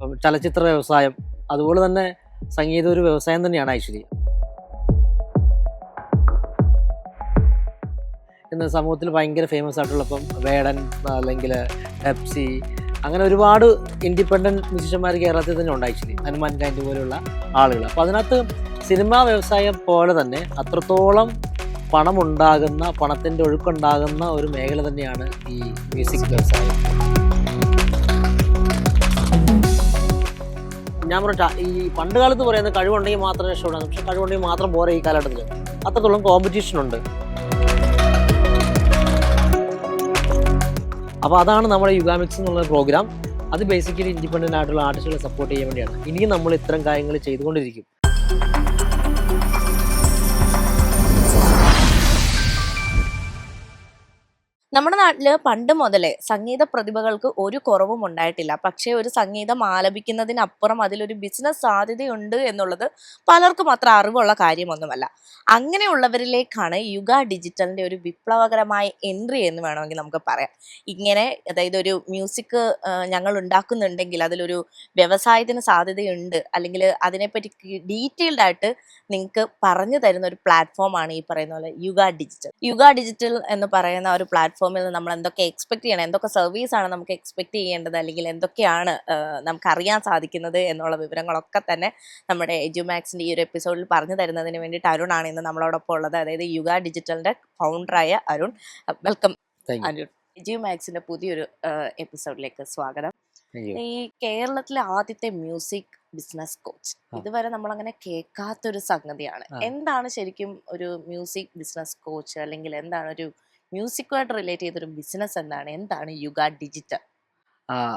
ചലച്ചിത്ര വ്യവസായം അതുപോലെ തന്നെ സംഗീതം ഒരു വ്യവസായം തന്നെയാണ് ആക്ച്വലി. ഇന്ന് സമൂഹത്തിൽ ഭയങ്കര ഫേമസ് ആയിട്ടുള്ള വേടൻ അല്ലെങ്കിൽ പെപ്സി അങ്ങനെ ഒരുപാട് ഇൻഡിപെൻഡൻറ്റ് മ്യൂസിഷ്യന്മാർ കേരളത്തിൽ തന്നെ ഉണ്ട് ആക്ച്വലി. ഹനുമാൻ കാൻഡ് പോലെയുള്ള ആളുകൾ. അപ്പോൾ അതിനകത്ത് സിനിമാ വ്യവസായം പോലെ തന്നെ അത്രത്തോളം പണമുണ്ടാകുന്ന പണത്തിൻ്റെ ഒഴുക്കുണ്ടാകുന്ന ഒരു മേഖല തന്നെയാണ് ഈ മ്യൂസിക് വ്യവസായം. ഞാൻ പറഞ്ഞ ഈ പണ്ട് കാലത്ത് പറയുന്നത് കഴിവുണ്ടെങ്കിൽ മാത്രം രക്ഷപ്പെടാം, പക്ഷെ കഴിവുണ്ടെങ്കിൽ മാത്രം പോരെ ഈ കാലഘട്ടത്തിൽ. അത്രത്തോളം കോമ്പറ്റീഷൻ ഉണ്ട്. അപ്പോൾ അതാണ് നമ്മുടെ യുഗാമിക്സ് എന്നുള്ള പ്രോഗ്രാം. അത് ബേസിക്കലി ഇൻഡിപെൻഡൻ്റ് ആയിട്ടുള്ള ആർട്ടിസ്റ്റുകളെ സപ്പോർട്ട് ചെയ്യാൻ വേണ്ടിയാണ്. ഇനിയും നമ്മൾ ഇത്തരം കാര്യങ്ങൾ ചെയ്തുകൊണ്ടിരിക്കും. നമ്മുടെ നാട്ടില് പണ്ട് മുതലേ സംഗീത പ്രതിഭകൾക്ക് ഒരു കുറവും ഉണ്ടായിട്ടില്ല. പക്ഷേ ഒരു സംഗീതം ആലപിക്കുന്നതിനപ്പുറം അതിലൊരു ബിസിനസ് സാധ്യതയുണ്ട് എന്നുള്ളത് പലർക്കും അത്ര അറിവുള്ള കാര്യമൊന്നുമല്ല. അങ്ങനെയുള്ളവരിലേക്കാണ് യുഗ ഡിജിറ്റലിന്റെ ഒരു വിപ്ലവകരമായ എൻട്രി എന്ന് വേണമെങ്കിൽ നമുക്ക് പറയാം. ഇങ്ങനെ അതായത് ഒരു മ്യൂസിക് ഞങ്ങൾ ഉണ്ടാക്കുന്നുണ്ടെങ്കിൽ അതിലൊരു വ്യവസായത്തിന് സാധ്യതയുണ്ട്, അല്ലെങ്കിൽ അതിനെപ്പറ്റി ഡീറ്റെയിൽഡ് ആയിട്ട് നിങ്ങൾക്ക് പറഞ്ഞു തരുന്ന ഒരു പ്ലാറ്റ്ഫോമാണ് ഈ പറയുന്ന പോലെ യുഗ ഡിജിറ്റൽ. യുഗ ഡിജിറ്റൽ എന്ന് പറയുന്ന ഒരു പ്ലാറ്റ്ഫോമിൽ നമ്മൾ എന്തൊക്കെ എക്സ്പെക്ട് ചെയ്യണം, എന്തൊക്കെ സർവീസാണ് നമുക്ക് എക്സ്പെക്ട് ചെയ്യേണ്ടത്, അല്ലെങ്കിൽ എന്തൊക്കെയാണ് നമുക്ക് അറിയാൻ സാധിക്കുന്നത് എന്നുള്ള വിവരങ്ങളൊക്കെ തന്നെ നമ്മുടെ എഡ്യൂമാക്സിന്റെ ഈ ഒരു എപ്പിസോഡിൽ പറഞ്ഞു തരുന്നതിന് വേണ്ടിയിട്ട് അരുണാണ് ഇന്ന് നമ്മളോടൊപ്പം ഉള്ളത്. അതായത് യുഗ ഡിജിറ്റലിന്റെ ഫൗണ്ടറായ അരുൺ. വെൽക്കം അരുൺ. എഡ്യൂമാക്സിന്റെ പുതിയൊരു എപ്പിസോഡിലേക്ക് സ്വാഗതം. ഈ കേരളത്തിലെ ആദ്യത്തെ മ്യൂസിക് ബിസിനസ് കോച്ച്, ഇതുവരെ നമ്മൾ അങ്ങനെ കേൾക്കാത്തൊരു സംഗതിയാണ്. എന്താണ് ശരിക്കും ഒരു മ്യൂസിക് ബിസിനസ് കോച്ച്, അല്ലെങ്കിൽ എന്താണ് ഒരു മ്യൂസിക്കുമായിട്ട് റിലേറ്റ് ചെയ്തൊരു ബിസിനസ്, എന്താണ് യുഗ ഡിജിറ്റൽ?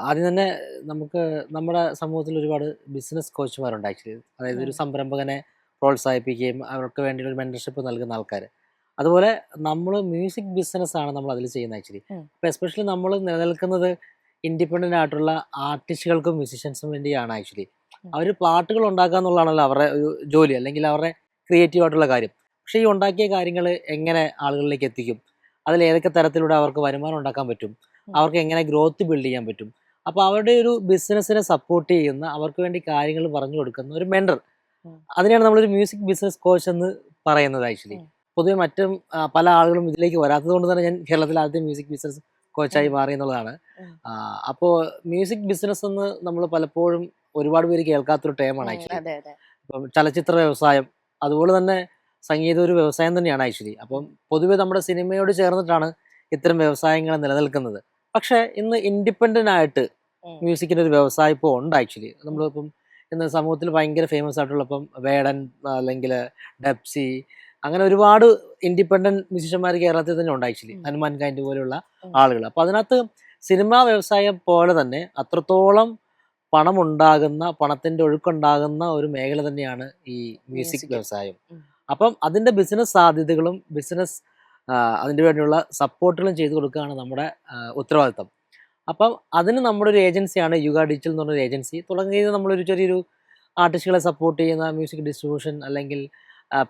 ആദ്യം തന്നെ നമുക്ക് നമ്മുടെ സമൂഹത്തിൽ ഒരുപാട് ബിസിനസ് കോച്ചുമാരുണ്ട് ആക്ച്വലി. അതായത് ഒരു സംരംഭകനെ പ്രോത്സാഹിപ്പിക്കുകയും അവർക്ക് വേണ്ടി ഒരു മെന്റർഷിപ്പ് നൽകുന്ന ആൾക്കാർ. അതുപോലെ നമ്മൾ മ്യൂസിക് ബിസിനസ്സാണ് നമ്മൾ അതിൽ ചെയ്യുന്നത് ആക്ച്വലി. അപ്പോൾ എസ്പെഷ്യലി നമ്മൾ നിലനിൽക്കുന്നത് ഇൻഡിപെൻഡൻ്റ് ആയിട്ടുള്ള ആർട്ടിസ്റ്റുകൾക്കും മ്യൂസിഷ്യൻസിനും വേണ്ടിയാണ് ആക്ച്വലി. അവർ പാട്ടുകൾ ഉണ്ടാക്കുക എന്നുള്ളതാണല്ലോ അവരുടെ ഒരു ജോലി, അല്ലെങ്കിൽ അവരുടെ ക്രിയേറ്റീവ് ആയിട്ടുള്ള കാര്യം. പക്ഷേ ഈ ഉണ്ടാക്കിയ കാര്യങ്ങൾ എങ്ങനെ ആളുകളിലേക്ക് എത്തിക്കും, അതിൽ ഏതൊക്കെ തരത്തിലൂടെ അവർക്ക് വരുമാനം ഉണ്ടാക്കാൻ പറ്റും, അവർക്ക് എങ്ങനെ ഗ്രോത്ത് ബിൽഡ് ചെയ്യാൻ പറ്റും. അപ്പോൾ അവരുടെ ഒരു ബിസിനസ്സിനെ സപ്പോർട്ട് ചെയ്യുന്ന, അവർക്ക് വേണ്ടി കാര്യങ്ങൾ പറഞ്ഞു കൊടുക്കുന്ന ഒരു മെൻറ്റർ, അതിനെയാണ് നമ്മളൊരു മ്യൂസിക് ബിസിനസ് കോച്ച് എന്ന് പറയുന്നത് ആക്ച്വലി. പൊതുവെ മറ്റും പല ആളുകളും ഇതിലേക്ക് വരാത്തത് കൊണ്ട് തന്നെ ഞാൻ കേരളത്തിലെ ആദ്യത്തെ മ്യൂസിക് ബിസിനസ് കോച്ചായി മാറി എന്നുള്ളതാണ്. അപ്പോൾ മ്യൂസിക് ബിസിനസ് എന്ന് നമ്മൾ പലപ്പോഴും ഒരുപാട് പേര് കേൾക്കാത്തൊരു ടേമാണ് ആക്ച്വലി. ഇപ്പം ചലച്ചിത്ര വ്യവസായം അതുപോലെ തന്നെ സംഗീതം ഒരു വ്യവസായം തന്നെയാണ് ആക്ച്വലി. അപ്പം പൊതുവെ നമ്മുടെ സിനിമയോട് ചേർന്നിട്ടാണ് ഇത്തരം വ്യവസായങ്ങൾ നിലനിൽക്കുന്നത്. പക്ഷേ ഇന്ന് ഇൻഡിപെൻഡൻ്റ് ആയിട്ട് മ്യൂസിക്കിൻ്റെ ഒരു വ്യവസായം ഇപ്പോൾ ഉണ്ട് ആക്ച്വലി. നമ്മളിപ്പം ഇന്ന് സമൂഹത്തിൽ ഭയങ്കര ഫേമസ് ആയിട്ടുള്ള വേടൻ അല്ലെങ്കിൽ പെപ്സി അങ്ങനെ ഒരുപാട് ഇൻഡിപെൻഡൻറ്റ് മ്യൂസിഷ്യന്മാർ കേരളത്തിൽ തന്നെ ഉണ്ട് ആക്ച്വലി. ഹനുമാൻ കാൻഡ് പോലെയുള്ള ആളുകൾ. അപ്പോൾ അതിനകത്ത് സിനിമാ വ്യവസായം പോലെ തന്നെ അത്രത്തോളം പണമുണ്ടാകുന്ന പണത്തിൻ്റെ ഒഴുക്കുണ്ടാകുന്ന ഒരു മേഖല തന്നെയാണ് ഈ മ്യൂസിക് വ്യവസായം. അപ്പം അതിൻ്റെ ബിസിനസ് സാധ്യതകളും അതിൻ്റെ വേണ്ടിയുള്ള സപ്പോർട്ടുകളും ചെയ്തു കൊടുക്കുകയാണ് നമ്മുടെ ഉത്തരവാദിത്തം. അപ്പം അതിന് നമ്മുടെ ഒരു ഏജൻസിയാണ് യുഗ ഡിജിറ്റൽ എന്ന് പറഞ്ഞൊരു ഏജൻസി. തുടങ്ങിയത് നമ്മളൊരു ചെറിയൊരു ആർട്ടിസ്റ്റുകളെ സപ്പോർട്ട് ചെയ്യുന്ന മ്യൂസിക് ഡിസ്ട്രിബ്യൂഷൻ അല്ലെങ്കിൽ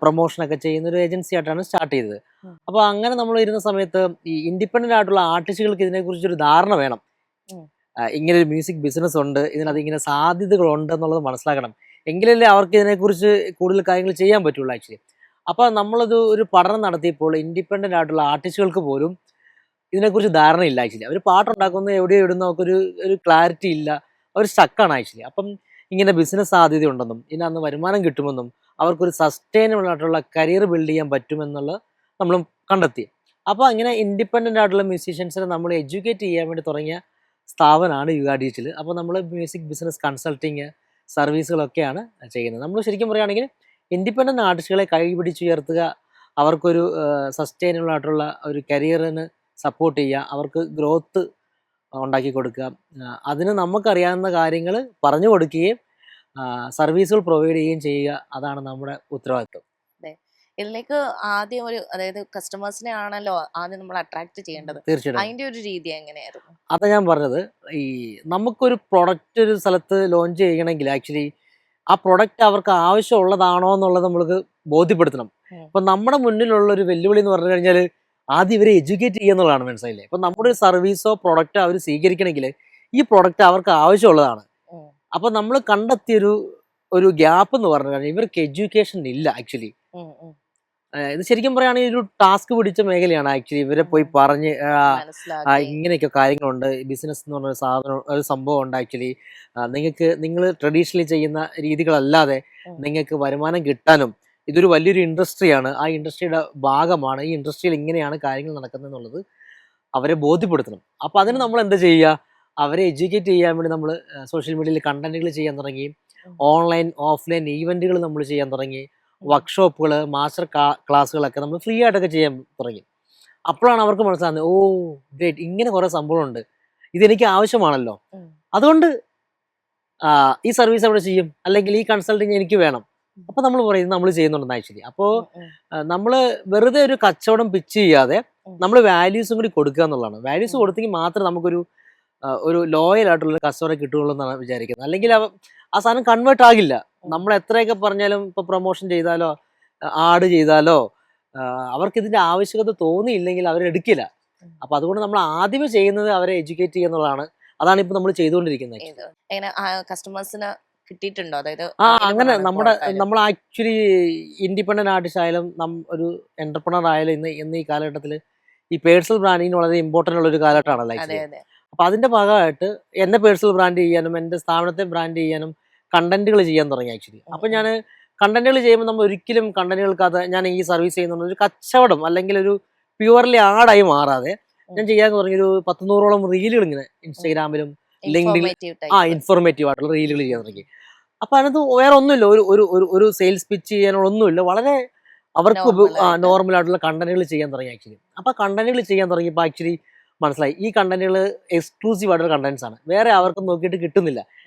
പ്രൊമോഷനൊക്കെ ചെയ്യുന്ന ഒരു ഏജൻസി ആയിട്ടാണ് സ്റ്റാർട്ട് ചെയ്തത്. അപ്പോൾ അങ്ങനെ നമ്മൾ ഇരുന്ന സമയത്ത് ഈ ഇൻഡിപെൻഡൻ്റ് ആയിട്ടുള്ള ആർട്ടിസ്റ്റുകൾക്ക് ഇതിനെക്കുറിച്ചൊരു ധാരണ വേണം. ഇങ്ങനെ ഒരു മ്യൂസിക് ബിസിനസ് ഉണ്ട്, ഇതിനകത്ത് ഇങ്ങനെ സാധ്യതകളുണ്ട് എന്നുള്ളത് മനസ്സിലാക്കണം. എങ്കിലല്ലേ അവർക്ക് ഇതിനെക്കുറിച്ച് കൂടുതൽ കാര്യങ്ങൾ ചെയ്യാൻ പറ്റുള്ളൂ ആക്ച്വലി. അപ്പോൾ നമ്മളത് ഒരു പഠനം നടത്തിയപ്പോൾ ഇൻഡിപെൻഡൻ്റ് ആയിട്ടുള്ള ആർട്ടിസ്റ്റുകൾക്ക് പോലും ഇതിനെക്കുറിച്ച് ധാരണയില്ല ആക്ച്വലി. അവർ പാട്ടുണ്ടാക്കുന്നത് എവിടെയോ ഇടുന്ന ഒരു ക്ലാരിറ്റി ഇല്ല, അവർ സ്റ്റക്കാണ് ആക്ച്വലി. അപ്പം ഇങ്ങനെ ബിസിനസ് സാധ്യതയുണ്ടെന്നും ഇതിനകത്ത് വരുമാനം കിട്ടുമെന്നും അവർക്കൊരു സസ്റ്റൈനബിൾ ആയിട്ടുള്ള കരിയർ ബിൽഡ് ചെയ്യാൻ പറ്റുമെന്നുള്ളത് നമ്മൾ കണ്ടെത്തി. അപ്പോൾ ഇങ്ങനെ ഇൻഡിപെൻഡൻ്റ് ആയിട്ടുള്ള മ്യൂസീഷ്യൻസിനെ നമ്മൾ എഡ്യൂക്കേറ്റ് ചെയ്യാൻ വേണ്ടി തുടങ്ങിയ സ്ഥാപനമാണ് യുഗ ഡിജിറ്റൽ. അപ്പോൾ നമ്മൾ മ്യൂസിക് ബിസിനസ് കൺസൾട്ടിങ് സർവീസുകളൊക്കെയാണ് ചെയ്യുന്നത്. നമ്മൾ ശരിക്കും പറയുകയാണെങ്കിൽ ഇൻഡിപെൻഡൻ്റ് ആർട്ടിസ്റ്റുകളെ കൈപിടിച്ചുയർത്തുക, അവർക്കൊരു സസ്റ്റൈനബിൾ ആയിട്ടുള്ള ഒരു കരിയറിന് സപ്പോർട്ട് ചെയ്യുക, അവർക്ക് ഗ്രോത്ത് ഉണ്ടാക്കി കൊടുക്കുക, അതിന് നമുക്കറിയാവുന്ന കാര്യങ്ങൾ പറഞ്ഞു കൊടുക്കുകയും സർവീസുകൾ പ്രൊവൈഡ് ചെയ്യുകയും ചെയ്യുക, അതാണ് നമ്മുടെ ഉത്തരവാദിത്വം. ഇതിലേക്ക് ആദ്യം അതായത് കസ്റ്റമേഴ്സിനെ ആണല്ലോ ആദ്യം നമ്മൾ അട്രാക്ട് ചെയ്യേണ്ടത്. തീർച്ചയായിട്ടും അതിന്റെ ഒരു രീതി എങ്ങനെയായിരുന്നു? അതാ ഞാൻ പറഞ്ഞത്. ഈ നമുക്കൊരു പ്രൊഡക്റ്റ് ഒരു സ്ഥലത്ത് ലോഞ്ച് ചെയ്യണമെങ്കിൽ ആക്ച്വലി ആ പ്രൊഡക്റ്റ് അവർക്ക് ആവശ്യമുള്ളതാണോ എന്നുള്ളത് നമ്മൾക്ക് ബോധ്യപ്പെടുത്തണം. അപ്പം നമ്മുടെ മുന്നിലുള്ള ഒരു വെല്ലുവിളി എന്ന് പറഞ്ഞു കഴിഞ്ഞാൽ ആദ്യം ഇവരെ എഡ്യൂക്കേറ്റ് ചെയ്യുക എന്നുള്ളതാണ്. മനസ്സിലായില്ലേ? അപ്പം നമ്മുടെ ഒരു സർവീസോ പ്രൊഡക്റ്റോ അവർ സ്വീകരിക്കണമെങ്കിൽ ഈ പ്രൊഡക്റ്റ് അവർക്ക് ആവശ്യമുള്ളതാണ്. അപ്പൊ നമ്മൾ കണ്ടെത്തിയൊരു ഒരു ഗ്യാപ്പ് എന്ന് പറഞ്ഞു കഴിഞ്ഞാൽ ഇവർക്ക് എഡ്യൂക്കേഷൻ ഇല്ല ആക്ച്വലി. ഉം, ഉം. ഇത് ശരിക്കും പറയുകയാണെങ്കിൽ ഒരു ടാസ്ക് പിടിച്ച മേഖലയാണ് ആക്ച്വലി. ഇവരെ പോയി പറഞ്ഞ് മനസ്സിലാക്കി. ഇങ്ങനെയൊക്കെ കാര്യങ്ങളുണ്ട്, ബിസിനസ് എന്ന് പറഞ്ഞ ഒരു സാധനം, ഒരു സംഭവം ഉണ്ട് ആക്ച്വലി. നിങ്ങൾ ട്രഡീഷണലി ചെയ്യുന്ന രീതികളല്ലാതെ ഉം. നിങ്ങൾക്ക് വരുമാനം കിട്ടാനും ഇതൊരു വലിയൊരു ഇൻഡസ്ട്രിയാണ്, ആ ഇൻഡസ്ട്രിയുടെ ഭാഗമാണ്, ഈ ഇൻഡസ്ട്രിയിൽ ഇങ്ങനെയാണ് കാര്യങ്ങൾ നടക്കുന്നത് എന്നുള്ളത് അവരെ ബോധ്യപ്പെടുത്തണം. അപ്പോൾ അതിന് ഉം. നമ്മൾ എന്താ ചെയ്യുക, അവരെ എഡ്യൂക്കേറ്റ് ചെയ്യാൻ വേണ്ടി നമ്മൾ സോഷ്യൽ മീഡിയയിൽ കണ്ടന്റുകൾ ചെയ്യാൻ തുടങ്ങി, ഉം. ഓൺലൈൻ ഓഫ്ലൈൻ ഈവെന്റുകൾ നമ്മൾ ചെയ്യാൻ തുടങ്ങി, ഉം. വർക്ക്ഷോപ്പുകൾ, മാസ്റ്റർ ക്ലാസ്സുകളൊക്കെ നമ്മൾ ഫ്രീ ആയിട്ടൊക്കെ ചെയ്യാൻ തുടങ്ങി. അപ്പോഴാണ് അവർക്ക് മനസ്സിലാകുന്നത്, ഓ ഗ്രേറ്റ്, ഇങ്ങനെ കുറേ സംഭവമുണ്ട്, ഇതെനിക്ക് ആവശ്യമാണല്ലോ, ഉം. അതുകൊണ്ട് ഈ സർവീസ് അവിടെ ചെയ്യും, അല്ലെങ്കിൽ ഈ കൺസൾട്ടിങ് എനിക്ക് വേണം. അപ്പോൾ നമ്മൾ പറയും നമ്മൾ ചെയ്യുന്നുണ്ടെന്ന് ആക്ച്വലി. അപ്പോൾ ഉം. നമ്മൾ വെറുതെ ഒരു കച്ചവടം പിച്ച് ചെയ്യാതെ ഉം. നമ്മൾ വാല്യൂസും കൂടി കൊടുക്കുക എന്നുള്ളതാണ്. വാല്യൂസ് ഉം. കൊടുത്തെങ്കിൽ മാത്രമേ നമുക്കൊരു ഒരു ലോയൽ ആയിട്ടുള്ള കസ്റ്റമറെ കിട്ടുകയുള്ളൂ എന്നാണ് വിചാരിക്കുന്നത്. അല്ലെങ്കിൽ ആ സാധനം കൺവേർട്ട് ആകില്ല. നമ്മൾ എത്രയൊക്കെ പറഞ്ഞാലും, ഇപ്പൊ പ്രൊമോഷൻ ചെയ്താലോ ആഡ് ചെയ്താലോ അവർക്ക് ഇതിന്റെ ആവശ്യകത തോന്നിയില്ലെങ്കിൽ അവരെടുക്കില്ല. ഉം. അപ്പൊ അതുകൊണ്ട് നമ്മൾ ആദ്യമേ ചെയ്യുന്നത് അവരെ എഡ്യൂക്കേറ്റ് ചെയ്യുക എന്നുള്ളതാണ്. അതാണ് ഇപ്പൊ നമ്മൾ ചെയ്തുകൊണ്ടിരിക്കുന്നത്. ഇത് എങ്ങനെ കസ്റ്റമേഴ്സിന് കിട്ടിയിട്ടുണ്ടോ? അതായത് അങ്ങനെ ആളുകളാണ് ഇപ്പോൾ ആൾക്കാര്. നമ്മൾ ആക്ച്വലി ഇൻഡിപെൻഡന്റ് ആർട്ടിസ്റ്റ് ആയാലും ഒരു എന്റർപ്രണർ ആയാലും ഇന്ന് ഈ കാലഘട്ടത്തിൽ ഈ പേഴ്സണൽ ബ്രാൻഡിങ് വളരെ ഇമ്പോർട്ടന്റ് ഉള്ള ഒരു കാലഘട്ടമാണല്ലോ അതെ, ആക്ച്വലി. അതെ. അപ്പൊ അതിന്റെ ഭാഗമായിട്ട് എന്നെ പേഴ്സണൽ ബ്രാൻഡ് ചെയ്യാനും എന്റെ സ്ഥാപനത്തെ ബ്രാൻഡ് ചെയ്യാനും കണ്ടന്റുകൾ ചെയ്യാൻ തുടങ്ങി ആക്ച്വലി. ഉം. അപ്പൊ ഉം. ഞാൻ കണ്ടന്റുകൾ ചെയ്യുമ്പോൾ നമ്മൾ ഒരിക്കലും കണ്ടന്റുകൾക്ക് ഞാൻ ഈ സർവീസ് ചെയ്യുന്ന ഒരു കച്ചവടം അല്ലെങ്കിൽ ഒരു പ്യുവർലി ആടായി മാറാതെ ഞാൻ ചെയ്യാൻ തുടങ്ങി ഒരു 100-100ഓളം റീലുകൾ ഇങ്ങനെ ഇൻസ്റ്റാഗ്രാമിലും ലിങ്ക്ഡിൻ ഇൻഫോർമേറ്റീവ് ടൈപ്പ്. ഇൻഫോർമേറ്റീവ് ആയിട്ടുള്ള റീലുകൾ ചെയ്യാൻ തുടങ്ങി. അപ്പൊ അതിനകത്ത് വേറെ ഒന്നുമില്ല, ഒരു ഒരു ഒരു ഒരു സെയിൽസ് പിച്ച് ചെയ്യാനുള്ള ഒന്നുമില്ല, വളരെ അവർക്ക് Normal ആയിട്ട്. നോർമൽ ആയിട്ടുള്ള കണ്ടന്റുകൾ ചെയ്യാൻ തുടങ്ങി ആക്ച്വലി. അപ്പൊ കണ്ടന്റുകൾ ചെയ്യാൻ തുടങ്ങിയപ്പോൾ ആക്ച്വലി മനസ്സിലായി ഈ കണ്ടന്റുകൾ എക്സ്ക്ലൂസീവ് ആയിട്ടുള്ള കണ്ടന്റ്സ് ആണ്, വേറെ അവർക്ക് നോക്കിയിട്ട് കിട്ടുന്നില്ല.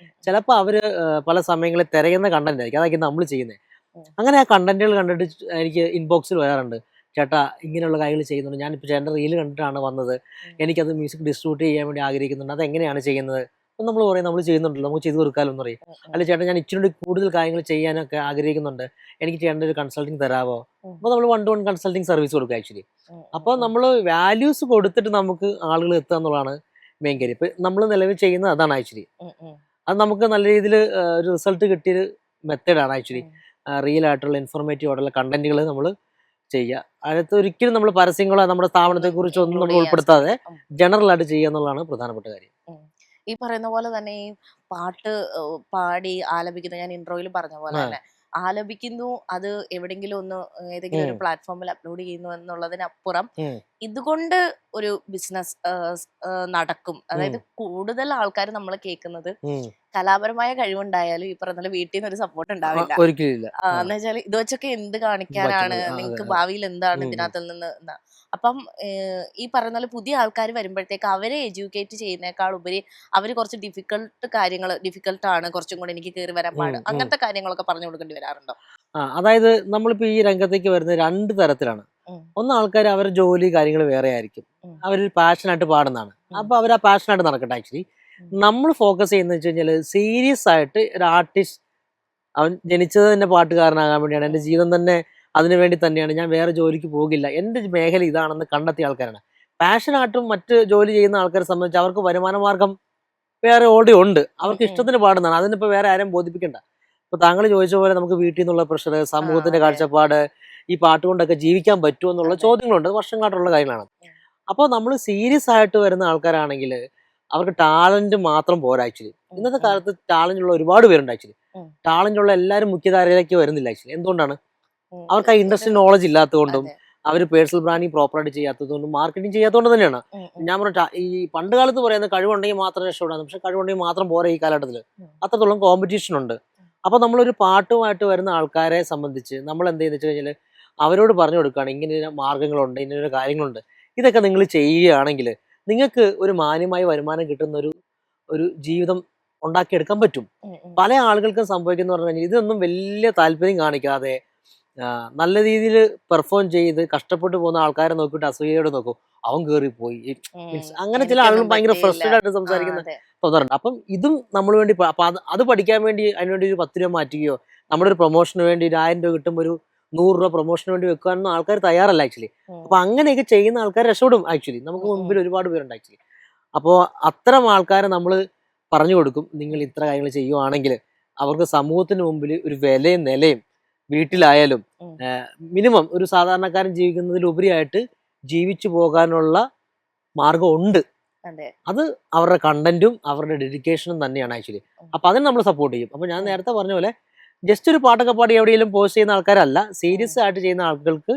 ചിലപ്പോൾ അവര് പല സമയങ്ങളിൽ തിരയുന്ന കണ്ടന്റ് ആയിരിക്കും, അതായിരിക്കും നമ്മൾ ചെയ്യുന്നത്. ഉം. അങ്ങനെ ആ കണ്ടന്റുകൾ കണ്ടിട്ട് എനിക്ക് ഇൻബോക്സിൽ വരാറുണ്ട്, ചേട്ടാ ഇങ്ങനെയുള്ള കാര്യങ്ങൾ ചെയ്യുന്നുണ്ട്, ഞാനിപ്പോൾ ചേട്ടൻ്റെ റീല് കണ്ടിട്ടാണ് വന്നത്, എനിക്കത് മ്യൂസിക് ഡിസ്ട്രിബ്യൂട്ട് ചെയ്യാൻ വേണ്ടി ആഗ്രഹിക്കുന്നുണ്ട്, അതെങ്ങനെയാണ് ചെയ്യുന്നത്? അപ്പം നമ്മൾ പറയും നമ്മൾ ചെയ്യുന്നുണ്ടല്ലോ, നമുക്ക് ചെയ്ത് കൊടുക്കാമല്ലോ എന്ന് പറയും. ഉം. ഉം. അല്ല ചേട്ടാ, ഞാൻ ഇച്ചിരി കൂടുതൽ കാര്യങ്ങൾ ചെയ്യാനൊക്കെ ആഗ്രഹിക്കുന്നുണ്ട്, എനിക്ക് ചെയ്യേണ്ട ഒരു കൺസൾട്ടിങ് തരാമോ? ഉം. അപ്പോൾ നമ്മൾ 1-to-1 കൺസൾട്ടിങ് സർവീസ് കൊടുക്കും ആക്ച്വലി. ഉം. അപ്പോൾ ഉം. നമ്മൾ വാല്യൂസ് കൊടുത്തിട്ട് നമുക്ക് ആളുകൾ എത്തുക എന്നുള്ളതാണ് മെയിൻ കാര്യം. ഇപ്പം നമ്മൾ നിലവിൽ ചെയ്യുന്നത് അതാണ് ആക്ച്വലി. ഉം. ഉം. അത് നമുക്ക് നല്ല രീതിയിൽ ഒരു റിസൾട്ട് കിട്ടിയൊരു മെത്തേഡാണ് ആക്ച്വലി. ഉം. റിയൽ ആയിട്ടുള്ള ഇൻഫോർമേറ്റീവ് ആയിട്ടുള്ള കണ്ടന്റുകൾ നമ്മൾ ചെയ്യുക. അതിനകത്ത് ഒരിക്കലും നമ്മൾ പരസ്യങ്ങളോ നമ്മുടെ സ്ഥാപനത്തെ കുറിച്ച് ഒന്നും നമ്മൾ include ഉൾപ്പെടുത്താതെ ഉം. ജനറൽ ആയിട്ട് ചെയ്യുക എന്നുള്ളതാണ് പ്രധാനപ്പെട്ട കാര്യം. ഉം. ഈ പറയുന്ന പോലെ തന്നെ ഈ പാട്ട് പാടി ആലപിക്കുന്ന, ഞാൻ ഇൻട്രോയിൽ പറഞ്ഞ പോലെ ആ. തന്നെ ആലപിക്കുന്നു, അത് എവിടെങ്കിലും ഒന്ന് ഏതെങ്കിലും ഒരു ഉം. പ്ലാറ്റ്ഫോമിൽ അപ്ലോഡ് ചെയ്യുന്നു എന്നുള്ളതിനപ്പുറം ഉം. ഇതുകൊണ്ട് ഒരു ബിസിനസ് നടക്കും. അതായത് ഉം. കൂടുതൽ ആൾക്കാർ നമ്മൾ കേൾക്കുന്നത് ഉം. കലാപരമായ കഴിവുണ്ടായാലും ഈ പറഞ്ഞ പോലെ വീട്ടിൽ നിന്ന് ഒരു സപ്പോർട്ട് ഉണ്ടാവില്ല. ഒരിക്കലും ഇല്ല. എന്ന് വെച്ചാൽ ഇത് വെച്ചൊക്കെ എന്ത് കാണിക്കാനാണ്, പറ്റുന്നത്. അതെ, നിങ്ങൾക്ക് അതെ. ഭാവിയിൽ എന്താണ് ഉം. ഇതിനകത്ത് നിന്ന് അപ്പം ഈ പറയുന്ന പോലെ പുതിയ ആൾക്കാർ വരുമ്പോഴത്തേക്ക് അവരെ എഡ്യൂക്കേറ്റ് ചെയ്യുന്നേക്കാൾ ഉപരി അവർ കുറച്ച് ഡിഫിക്കൽട്ടാണ്, കുറച്ചും കൂടെ എനിക്ക് കയറി വരാൻ പാട്, അങ്ങനത്തെ കാര്യങ്ങളൊക്കെ പറഞ്ഞു കൊടുക്കേണ്ടി വരാറുണ്ടോ? അതായത് നമ്മളിപ്പോ ഈ രംഗത്തേക്ക് വരുന്നത് രണ്ട് തരത്തിലാണ്. ഉം. ഒന്ന്, ആൾക്കാർ അവരുടെ ജോലി കാര്യങ്ങൾ വേറെ ആയിരിക്കും, ഉം. അവരൊരു പാഷനായിട്ട് പാടുന്നതാണ്. ഉം. അപ്പൊ അവർ ആ പാഷനായിട്ട് നടക്കട്ടെ. ആക്ച്വലി ഉം. നമ്മൾ ഫോക്കസ് ചെയ്യുന്നത് വെച്ച് കഴിഞ്ഞാൽ സീരിയസ് ആയിട്ട് ഒരു ആർട്ടിസ്റ്റ്, അവൻ ജനിച്ചത് തന്നെ പാട്ടുകാരനാകാൻ വേണ്ടിയാണ്, എൻ്റെ ജീവിതം തന്നെ അതിനു വേണ്ടി തന്നെയാണ്, ഞാൻ വേറെ ജോലിക്ക് പോകില്ല, എൻ്റെ മേഖല ഇതാണെന്ന് കണ്ടെത്തിയ ആൾക്കാരാണ്. പാഷനായിട്ടും മറ്റ് ജോലി ചെയ്യുന്ന ആൾക്കാരെ സംബന്ധിച്ച് അവർക്ക് വരുമാന മാർഗം വേറെ ഓൾറെഡി ഉണ്ട്, അവർക്ക് ഉം. ഇഷ്ടത്തിന് പാടുന്നതാണ്, അതിനിപ്പോൾ വേറെ ആരും ബോധിപ്പിക്കണ്ട. ഇപ്പൊ താങ്കൾ ചോദിച്ച പോലെ നമുക്ക് വീട്ടിൽ നിന്നുള്ള പ്രഷർ, സമൂഹത്തിന്റെ അതെ. കാഴ്ചപ്പാട്, ഈ പാട്ട് കൊണ്ടൊക്കെ ജീവിക്കാൻ പറ്റുമോ എന്നുള്ള അതെ. ചോദ്യങ്ങളുണ്ട്, അത് വർഷങ്ങളായിട്ടുള്ള കാര്യങ്ങളാണ്. ഉം. അപ്പോൾ നമ്മൾ സീരിയസ് ആയിട്ട് വരുന്ന ആൾക്കാരാണെങ്കിൽ അവർക്ക് ടാലന്റ് മാത്രം പോരാ ആക്ച്വലി. ഉം. ഇന്നത്തെ ഉം. കാലത്ത് ടാലന്റ് ഉള്ള ഒരുപാട് പേരുണ്ട് ആക്ച്വലി. ഉം. ടാലന്റ് ഉള്ള എല്ലാവരും മുഖ്യധാരയിലേക്ക് വരുന്നില്ല ആക്ച്വലി. എന്തുകൊണ്ടാണ്? ഉം. അവർക്ക് ആ ഒരു ഇൻഡസ്ട്രി നോളജ് ഇല്ലാത്തതുകൊണ്ടും അതെ. അവർ പേഴ്സണൽ ബ്രാൻഡിങ് പ്രോപ്പറായിട്ട് ചെയ്യാത്തതുകൊണ്ടും മാർക്കറ്റിംഗ് ചെയ്യാത്തതുകൊണ്ട് തന്നെയാണ്. ഉം. ഉം. ഞാൻ പറഞ്ഞ ഈ പണ്ട് കാലത്ത് പറയുന്ന കഴിവുണ്ടെങ്കിൽ മാത്രം രക്ഷപ്പെടാം, പക്ഷെ കഴിവുണ്ടെങ്കിൽ മാത്രം പോരാ ഈ കാലഘട്ടത്തിൽ. ഉം. അത്രത്തോളം കോമ്പറ്റീഷൻ ഉണ്ട്. അപ്പൊ നമ്മളൊരു പാട്ടുമായിട്ട് വരുന്ന ആൾക്കാരെ സംബന്ധിച്ച് നമ്മൾ എന്ത് ചെയ്യുന്ന വെച്ച് കഴിഞ്ഞാൽ അവരോട് പറഞ്ഞു കൊടുക്കുകയാണ്, ഇങ്ങനെ മാർഗങ്ങളുണ്ട്, ഇങ്ങനെ കാര്യങ്ങളുണ്ട്, ഇതൊക്കെ നിങ്ങൾ ചെയ്യുകയാണെങ്കിൽ നിങ്ങൾക്ക് ഒരു മാന്യമായ വരുമാനം കിട്ടുന്ന ഒരു ജീവിതം ഉണ്ടാക്കിയെടുക്കാൻ പറ്റും. ഉം. ഉം. പല ആളുകൾക്കും സംഭവിക്കുന്ന പറഞ്ഞു കഴിഞ്ഞാൽ ഇതൊന്നും വലിയ താല്പര്യം കാണിക്കാതെ നല്ല രീതിയിൽ പെർഫോം ചെയ്ത് കഷ്ടപ്പെട്ട് പോകുന്ന ആൾക്കാരെ നോക്കിയിട്ട് അസൂയയോടെ നോക്കും, അവൻ കയറിപ്പോയി മീൻസ് അങ്ങനെ ചില ആളുകൾ എനിക്കൊന്നും ഭയങ്കര പറ്റിയില്ല. ഫ്രസ്ട്രേറ്റ് ആയിട്ട് സംസാരിക്കുന്ന അതെ. തോന്നാറുണ്ട്. അപ്പം ഇതും നമ്മൾ വേണ്ടി അപ്പൊ അത് പഠിക്കാൻ വേണ്ടി അതിനുവേണ്ടി ഒരു 10 രൂപ മാറ്റുകയോ നമ്മുടെ ഒരു പ്രൊമോഷന് വേണ്ടി ഒരു 1000 രൂപ കിട്ടുമ്പോൾ ഒരു 100 രൂപ പ്രൊമോഷന് വേണ്ടി വെക്കാനൊന്നും ആൾക്കാർ തയ്യാറല്ല ആക്ച്വലി. ഉം. അപ്പൊ അങ്ങനെയൊക്കെ ചെയ്യുന്ന ആൾക്കാർ രക്ഷപ്പെടും ആക്ച്വലി. നമുക്ക് ഉം. മുമ്പിൽ ഒരുപാട് പേരുണ്ട് ആക്ച്വലി. അപ്പോൾ അത്തരം ആൾക്കാരെ നമ്മൾ പറഞ്ഞു കൊടുക്കും. നിങ്ങൾ ഇത്ര കാര്യങ്ങൾ ചെയ്യുവാണെങ്കിൽ അവർക്ക് സമൂഹത്തിന് മുമ്പിൽ ഒരു വിലയും നിലയും വീട്ടിലായാലും ഉം. മിനിമം ഒരു സാധാരണക്കാരൻ ജീവിക്കുന്നതിലുപരിയായിട്ട് ജീവിച്ചു പോകാനുള്ള മാർഗം ഉണ്ട്. അതെ. അത് അവരുടെ കണ്ടന്റും അവരുടെ ഡെഡിക്കേഷനും തന്നെയാണ് ആക്ച്വലി. അപ്പൊ അതിന് നമ്മൾ സപ്പോർട്ട് ചെയ്യും. അപ്പൊ ഞാൻ നേരത്തെ പറഞ്ഞ പോലെ ജസ്റ്റ് ഒരു പാട്ടൊക്കെ പാടി എവിടെയെങ്കിലും പോസ്റ്റ് ചെയ്യുന്ന ആൾക്കാരല്ല, സീരിയസ് ആയിട്ട് ചെയ്യുന്ന ആളുകൾക്ക്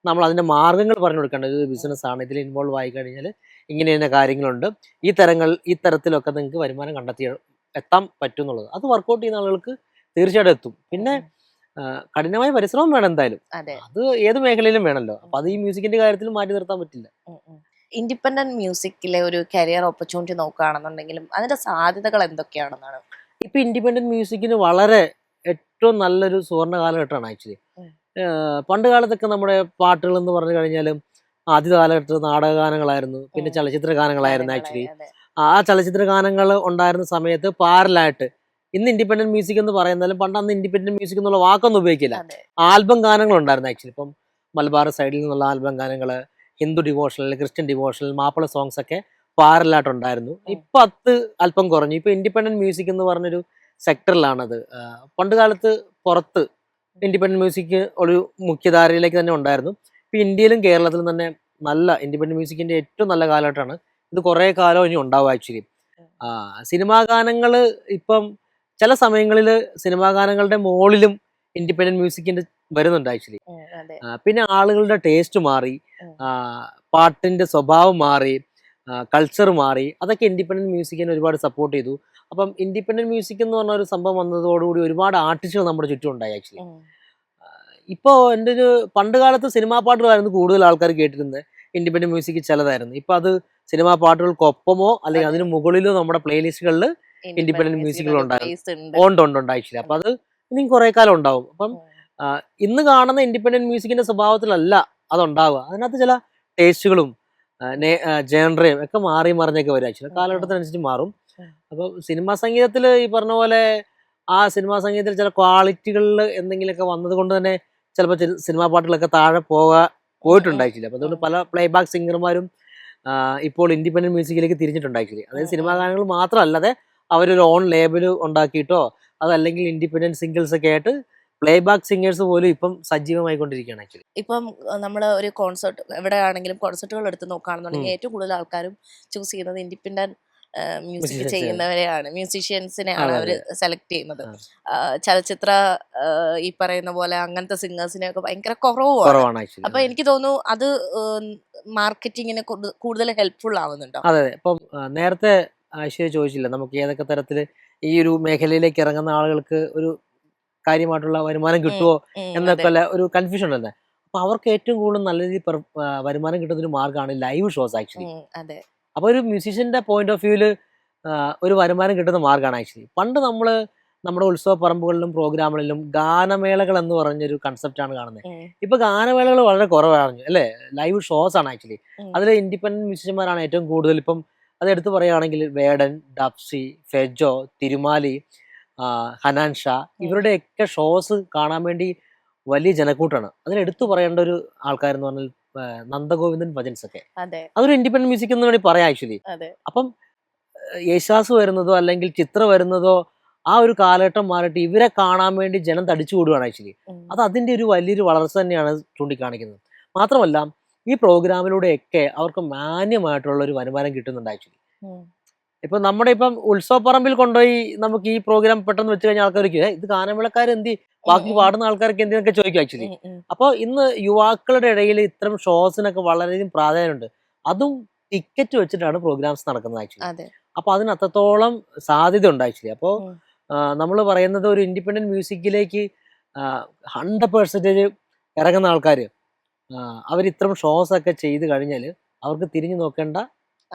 നമ്മൾ അതിന്റെ മാർഗങ്ങൾ പറഞ്ഞു കൊടുക്കേണ്ടത്. ഇത് ബിസിനസ് ആണ്, ഇതിൽ ഇൻവോൾവ് ആയി കഴിഞ്ഞാൽ ഇങ്ങനെ ഇന്ന കാര്യങ്ങളുണ്ട്, ഈ തരത്തിലൊക്കെ നിങ്ങൾക്ക് വരുമാനം കണ്ടെത്തി എത്താൻ പറ്റും എന്നുള്ളത്. അത് വർക്കൗട്ട് ചെയ്യുന്ന ആളുകൾക്ക് തീർച്ചയായിട്ടും എത്തും. പിന്നെ കഠിനമായ പരിശ്രമം വേണം എന്തായാലും, അതെ. അത് ഏത് മേഖലയിലും വേണമല്ലോ. അപ്പൊ അത് ഈ മ്യൂസിക്കിന്റെ കാര്യത്തിൽ മാറ്റി നിർത്താൻ പറ്റില്ല. ഇൻഡിപെൻഡന്റ് മ്യൂസിക്കിലെ ഒരു കരിയർ ഓപ്പർച്യൂണിറ്റി നോക്കുകയാണെന്നുണ്ടെങ്കിലും അതിന്റെ സാധ്യതകൾ എന്തൊക്കെയാണെന്നാണ്? ഇപ്പൊ ഇൻഡിപെൻഡന്റ് മ്യൂസിക്കിന് വളരെ ഏറ്റവും നല്ലൊരു സുവർണ്ണ കാലഘട്ടമാണ് ആക്ച്വലി. പണ്ട് കാലത്തൊക്കെ നമ്മുടെ പാട്ടുകൾ എന്ന് പറഞ്ഞു കഴിഞ്ഞാലും ആദ്യ കാലഘട്ടത്തിൽ നാടകഗാനങ്ങളായിരുന്നു, പിന്നെ ചലച്ചിത്ര ഗാനങ്ങളായിരുന്നു ആക്ച്വലി. അതെ. ആ ചലച്ചിത്ര ഗാനങ്ങൾ ഉണ്ടായിരുന്ന സമയത്ത് പാരലായിട്ട്, ഇന്ന് ഇൻഡിപെൻഡന്റ് മ്യൂസിക് എന്ന് പറയുന്നാലും പണ്ട് അന്ന് ഇൻഡിപെൻഡന്റ് മ്യൂസിക് എന്നുള്ള വാക്കൊന്നും ഉപയോഗിക്കില്ല. അതെ. ആൽബം ഗാനങ്ങൾ ഉണ്ടായിരുന്നു ആക്ച്വലി. ഇപ്പം മലബാർ സൈഡിൽ നിന്നുള്ള ആൽബം ഗാനങ്ങൾ, Hindu devotional, Christian devotional, Mappila songs ഒക്കെ പാരലായിട്ടുണ്ടായിരുന്നു. ഇപ്പൊ അത് അല്പം കുറഞ്ഞു. ഇപ്പൊ ഇൻഡിപെൻഡന്റ് മ്യൂസിക് എന്ന് പറഞ്ഞൊരു സെക്ടറിലാണത്. പണ്ട് കാലത്ത് പുറത്ത് ഇൻഡിപെൻഡന്റ് മ്യൂസിക് ഒരു മുഖ്യധാരയിലേക്ക് തന്നെ ഉണ്ടായിരുന്നു. ഇപ്പൊ ഇന്ത്യയിലും കേരളത്തിലും തന്നെ നല്ല ഇൻഡിപെൻഡന്റ് മ്യൂസിക്കിന്റെ ഏറ്റവും നല്ല കാലഘട്ടമാണ് ഇത്. കുറെ കാലം ഇനി ഉണ്ടാവും ആക്ച്വലി. സിനിമാ ഗാനങ്ങൾ ഇപ്പം ചില സമയങ്ങളിൽ സിനിമാ ഗാനങ്ങളുടെ മുകളിലും ഇൻഡിപെൻഡന്റ് മ്യൂസിക്കിന്റെ വരുന്നുണ്ട് ആക്ച്വലി. അതെ. പിന്നെ ആളുകളുടെ ടേസ്റ്റ് മാറി, പാട്ടിന്റെ സ്വഭാവം മാറി, കൾച്ചർ മാറി. അതൊക്കെ ഇൻഡിപെൻഡന്റ് മ്യൂസിക്കിനെ ഒരുപാട് സപ്പോർട്ട് ചെയ്തു. അപ്പം ഇൻഡിപെൻഡന്റ് മ്യൂസിക് എന്ന് പറഞ്ഞ ഒരു സംഭവം വന്നതോടുകൂടി ഒരുപാട് ആർട്ടിസ്റ്റുകൾ നമ്മുടെ ചുറ്റും ഉണ്ടായി ആക്ച്വലി. ഇപ്പോൾ എൻ്റെ ഒരു പണ്ട് കാലത്ത് സിനിമാ പാട്ടുകളായിരുന്നു കൂടുതൽ ആൾക്കാർ കേട്ടിരുന്നത്, ഇൻഡിപെൻഡന്റ് മ്യൂസിക് ചിലതായിരുന്നു. ഇപ്പൊ അത് സിനിമാ പാട്ടുകൾക്കൊപ്പമോ അല്ലെങ്കിൽ അതിന് മുകളിലോ നമ്മുടെ പ്ലേലിസ്റ്റുകളിൽ ഇൻഡിപെൻഡന്റ് മ്യൂസിക്കുകൾ ഉണ്ട് ആക്ച്വലി. അപ്പൊ അത് ഇനിയും കുറെ കാലം ഉണ്ടാവും. അപ്പം ഇന്ന് കാണുന്ന ഇൻഡിപെൻഡന്റ് മ്യൂസിക്കിന്റെ സ്വഭാവത്തിലല്ല അതുണ്ടാവുക. അതിനകത്ത് ചില ടേസ്റ്റുകളും ജേണറയും ഒക്കെ മാറി മറിഞ്ഞൊക്കെ വരും ആക്ച്വലി, കാലഘട്ടത്തിനനുസരിച്ച് മാറും. അപ്പൊ സിനിമാ സംഗീതത്തിൽ ഈ പറഞ്ഞ പോലെ ആ സിനിമാ സംഗീതത്തിൽ ചില ക്വാളിറ്റികളിൽ എന്തെങ്കിലുമൊക്കെ വന്നത് കൊണ്ട് തന്നെ ചിലപ്പോൾ സിനിമാ പാട്ടുകളൊക്കെ താഴെ പോയിട്ടുണ്ടായിട്ടില്ല. അപ്പൊ അതുകൊണ്ട് പല പ്ലേബാക്ക് സിംഗർമാരും ഇപ്പോൾ ഇൻഡിപെൻഡന്റ് മ്യൂസിക്കിലേക്ക് തിരിഞ്ഞിട്ടുണ്ടായിട്ടില്ല. അതായത് സിനിമാ ഗാനങ്ങൾ മാത്രമല്ലാതെ അവരൊരു ഓൺ ലേബൽ ഉണ്ടാക്കിയിട്ടോ അതല്ലെങ്കിൽ ഇൻഡിപെൻഡന്റ് സിംഗിൾസ് ഒക്കെ ആയിട്ട് പ്ലേബാക്ക് സിംഗേഴ്സ് പോലും ഇപ്പം സജീവമായിക്കൊണ്ടിരിക്കുകയാണ് ആക്ച്വലി. ഇപ്പം നമ്മൾ ഒരു കോൺസെർട്ട് എവിടെ ആണെങ്കിലും കോൺസെർട്ടുകൾ എടുത്ത് നോക്കുകയാണെന്നുണ്ടെങ്കിൽ ഏറ്റവും കൂടുതൽ ആൾക്കാരും ചൂസ് ചെയ്യുന്നത് ഇൻഡിപെൻഡന്റ് മ്യൂസിക് ചെയ്യുന്നവരെയാണ്, മ്യൂസീഷ്യൻസിനെയാണ് അവർ സെലക്ട് ചെയ്യുന്നത്. ചലച്ചിത്ര ഈ പറയുന്ന പോലെ അങ്ങനത്തെ സിംഗേഴ്സിനെ ഒക്കെ ഭയങ്കര കുറവാണ്. അപ്പൊ എനിക്ക് തോന്നുന്നു അത് മാർക്കറ്റിങ്ങിന് കൂടുതൽ ഹെൽപ്ഫുൾ ആവുന്നുണ്ടോ? അതെ. ഇപ്പം നേരത്തെ ഐശ്വര്യ ചോദിച്ചില്ല നമുക്ക് ഏതൊക്കെ തരത്തില് ഈ ഒരു മേഖലയിലേക്ക് ഇറങ്ങുന്ന ആളുകൾക്ക് ഒരു കാര്യമായിട്ടുള്ള വരുമാനം കിട്ടുമോ എന്നൊക്കെ ഒരു കൺഫ്യൂഷൻ ഉണ്ടല്ലേ. അപ്പൊ അവർക്ക് ഏറ്റവും കൂടുതൽ നല്ല രീതിയിൽ വരുമാനം കിട്ടുന്ന ഒരു മാർഗ്ഗമാണ് ലൈവ് ഷോസ് ആക്ച്വലി. അപ്പൊ ഒരു മ്യൂസീഷ്യന്റെ പോയിന്റ് ഓഫ് വ്യൂല് ഒരു വരുമാനം കിട്ടുന്ന മാർഗ്ഗമാണ് ആക്ച്വലി. പണ്ട് നമ്മുടെ ഉത്സവ പറമ്പുകളിലും പ്രോഗ്രാമുകളിലും ഗാനമേളകൾ എന്ന് പറഞ്ഞൊരു കൺസെപ്റ്റ് ആണ് കാണുന്നത്. ഇപ്പൊ ഗാനമേളകൾ വളരെ കുറവാണ് അല്ലെ, ലൈവ് ഷോസ് ആണ് ആക്ച്വലി. അതിൽ ഇൻഡിപെൻഡന്റ് മ്യൂസിഷ്യന്മാരാണ് ഏറ്റവും കൂടുതൽ. ഇപ്പം അത് എടുത്തു പറയുകയാണെങ്കിൽ വേടൻ, ഡബ്സി, ഫെജോ, തിരുമാലി, ഹനാൻ ഷാ, ഇവരുടെയൊക്കെ ഷോസ് കാണാൻ വേണ്ടി വലിയ ജനക്കൂട്ടാണ്. അതിലെടുത്തു പറയേണ്ട ഒരു ആൾക്കാരെന്ന് പറഞ്ഞാൽ നന്ദഗോവിന്ദൻ ഭജൻസ് ഒക്കെ, അതൊരു ഇൻഡിപെൻഡന്റ് മ്യൂസിക് എന്ന് വേണ്ടി പറയാം ആക്ച്വലി. അപ്പം യേശുദാസ് വരുന്നതോ അല്ലെങ്കിൽ ചിത്ര വരുന്നതോ ആ ഒരു കാലഘട്ടം മാറിയിട്ട് ഇവരെ കാണാൻ വേണ്ടി ജനം തടിച്ചു കൂടുകയാണ് ആക്ച്വലി. അത് അതിന്റെ ഒരു വലിയൊരു വളർച്ച തന്നെയാണ് ചൂണ്ടിക്കാണിക്കുന്നത്. മാത്രമല്ല ഈ പ്രോഗ്രാമിലൂടെയൊക്കെ അവർക്ക് മാന്യമായിട്ടുള്ള ഒരു വരുമാനം കിട്ടുന്നുണ്ട് ആക്ച്വലി. ഇപ്പൊ നമ്മുടെ ഇപ്പം ഉത്സവപ്പറമ്പിൽ കൊണ്ടുപോയി നമുക്ക് ഈ പ്രോഗ്രാം പെട്ടെന്ന് വെച്ച് കഴിഞ്ഞാൽ ആൾക്കാർക്ക് ഇത് ഗാനമേളക്കാർ എന്തി, ബാക്കി പാടുന്ന ആൾക്കാർക്ക് എന്തിനൊക്കെ ചോദിക്കും ആക്ച്വലി. അപ്പൊ ഇന്ന് യുവാക്കളുടെ ഇടയിൽ ഇത്തരം ഷോസിനൊക്കെ വളരെയധികം പ്രാധാന്യമുണ്ട്. അതും ടിക്കറ്റ് വെച്ചിട്ടാണ് പ്രോഗ്രാംസ് നടക്കുന്നത് ആക്ച്വലി. അപ്പൊ അതിന് അത്രത്തോളം സാധ്യത ഉണ്ട് ആക്ച്വലി. അപ്പോൾ നമ്മൾ പറയുന്നത് ഒരു ഇൻഡിപെൻഡന്റ് മ്യൂസിക്കിലേക്ക് 100% ഇറങ്ങുന്ന ആൾക്കാർ അവർ ഇത്തരം ഷോസ് ഒക്കെ ചെയ്ത് കഴിഞ്ഞാൽ അവർക്ക് തിരിഞ്ഞു നോക്കേണ്ട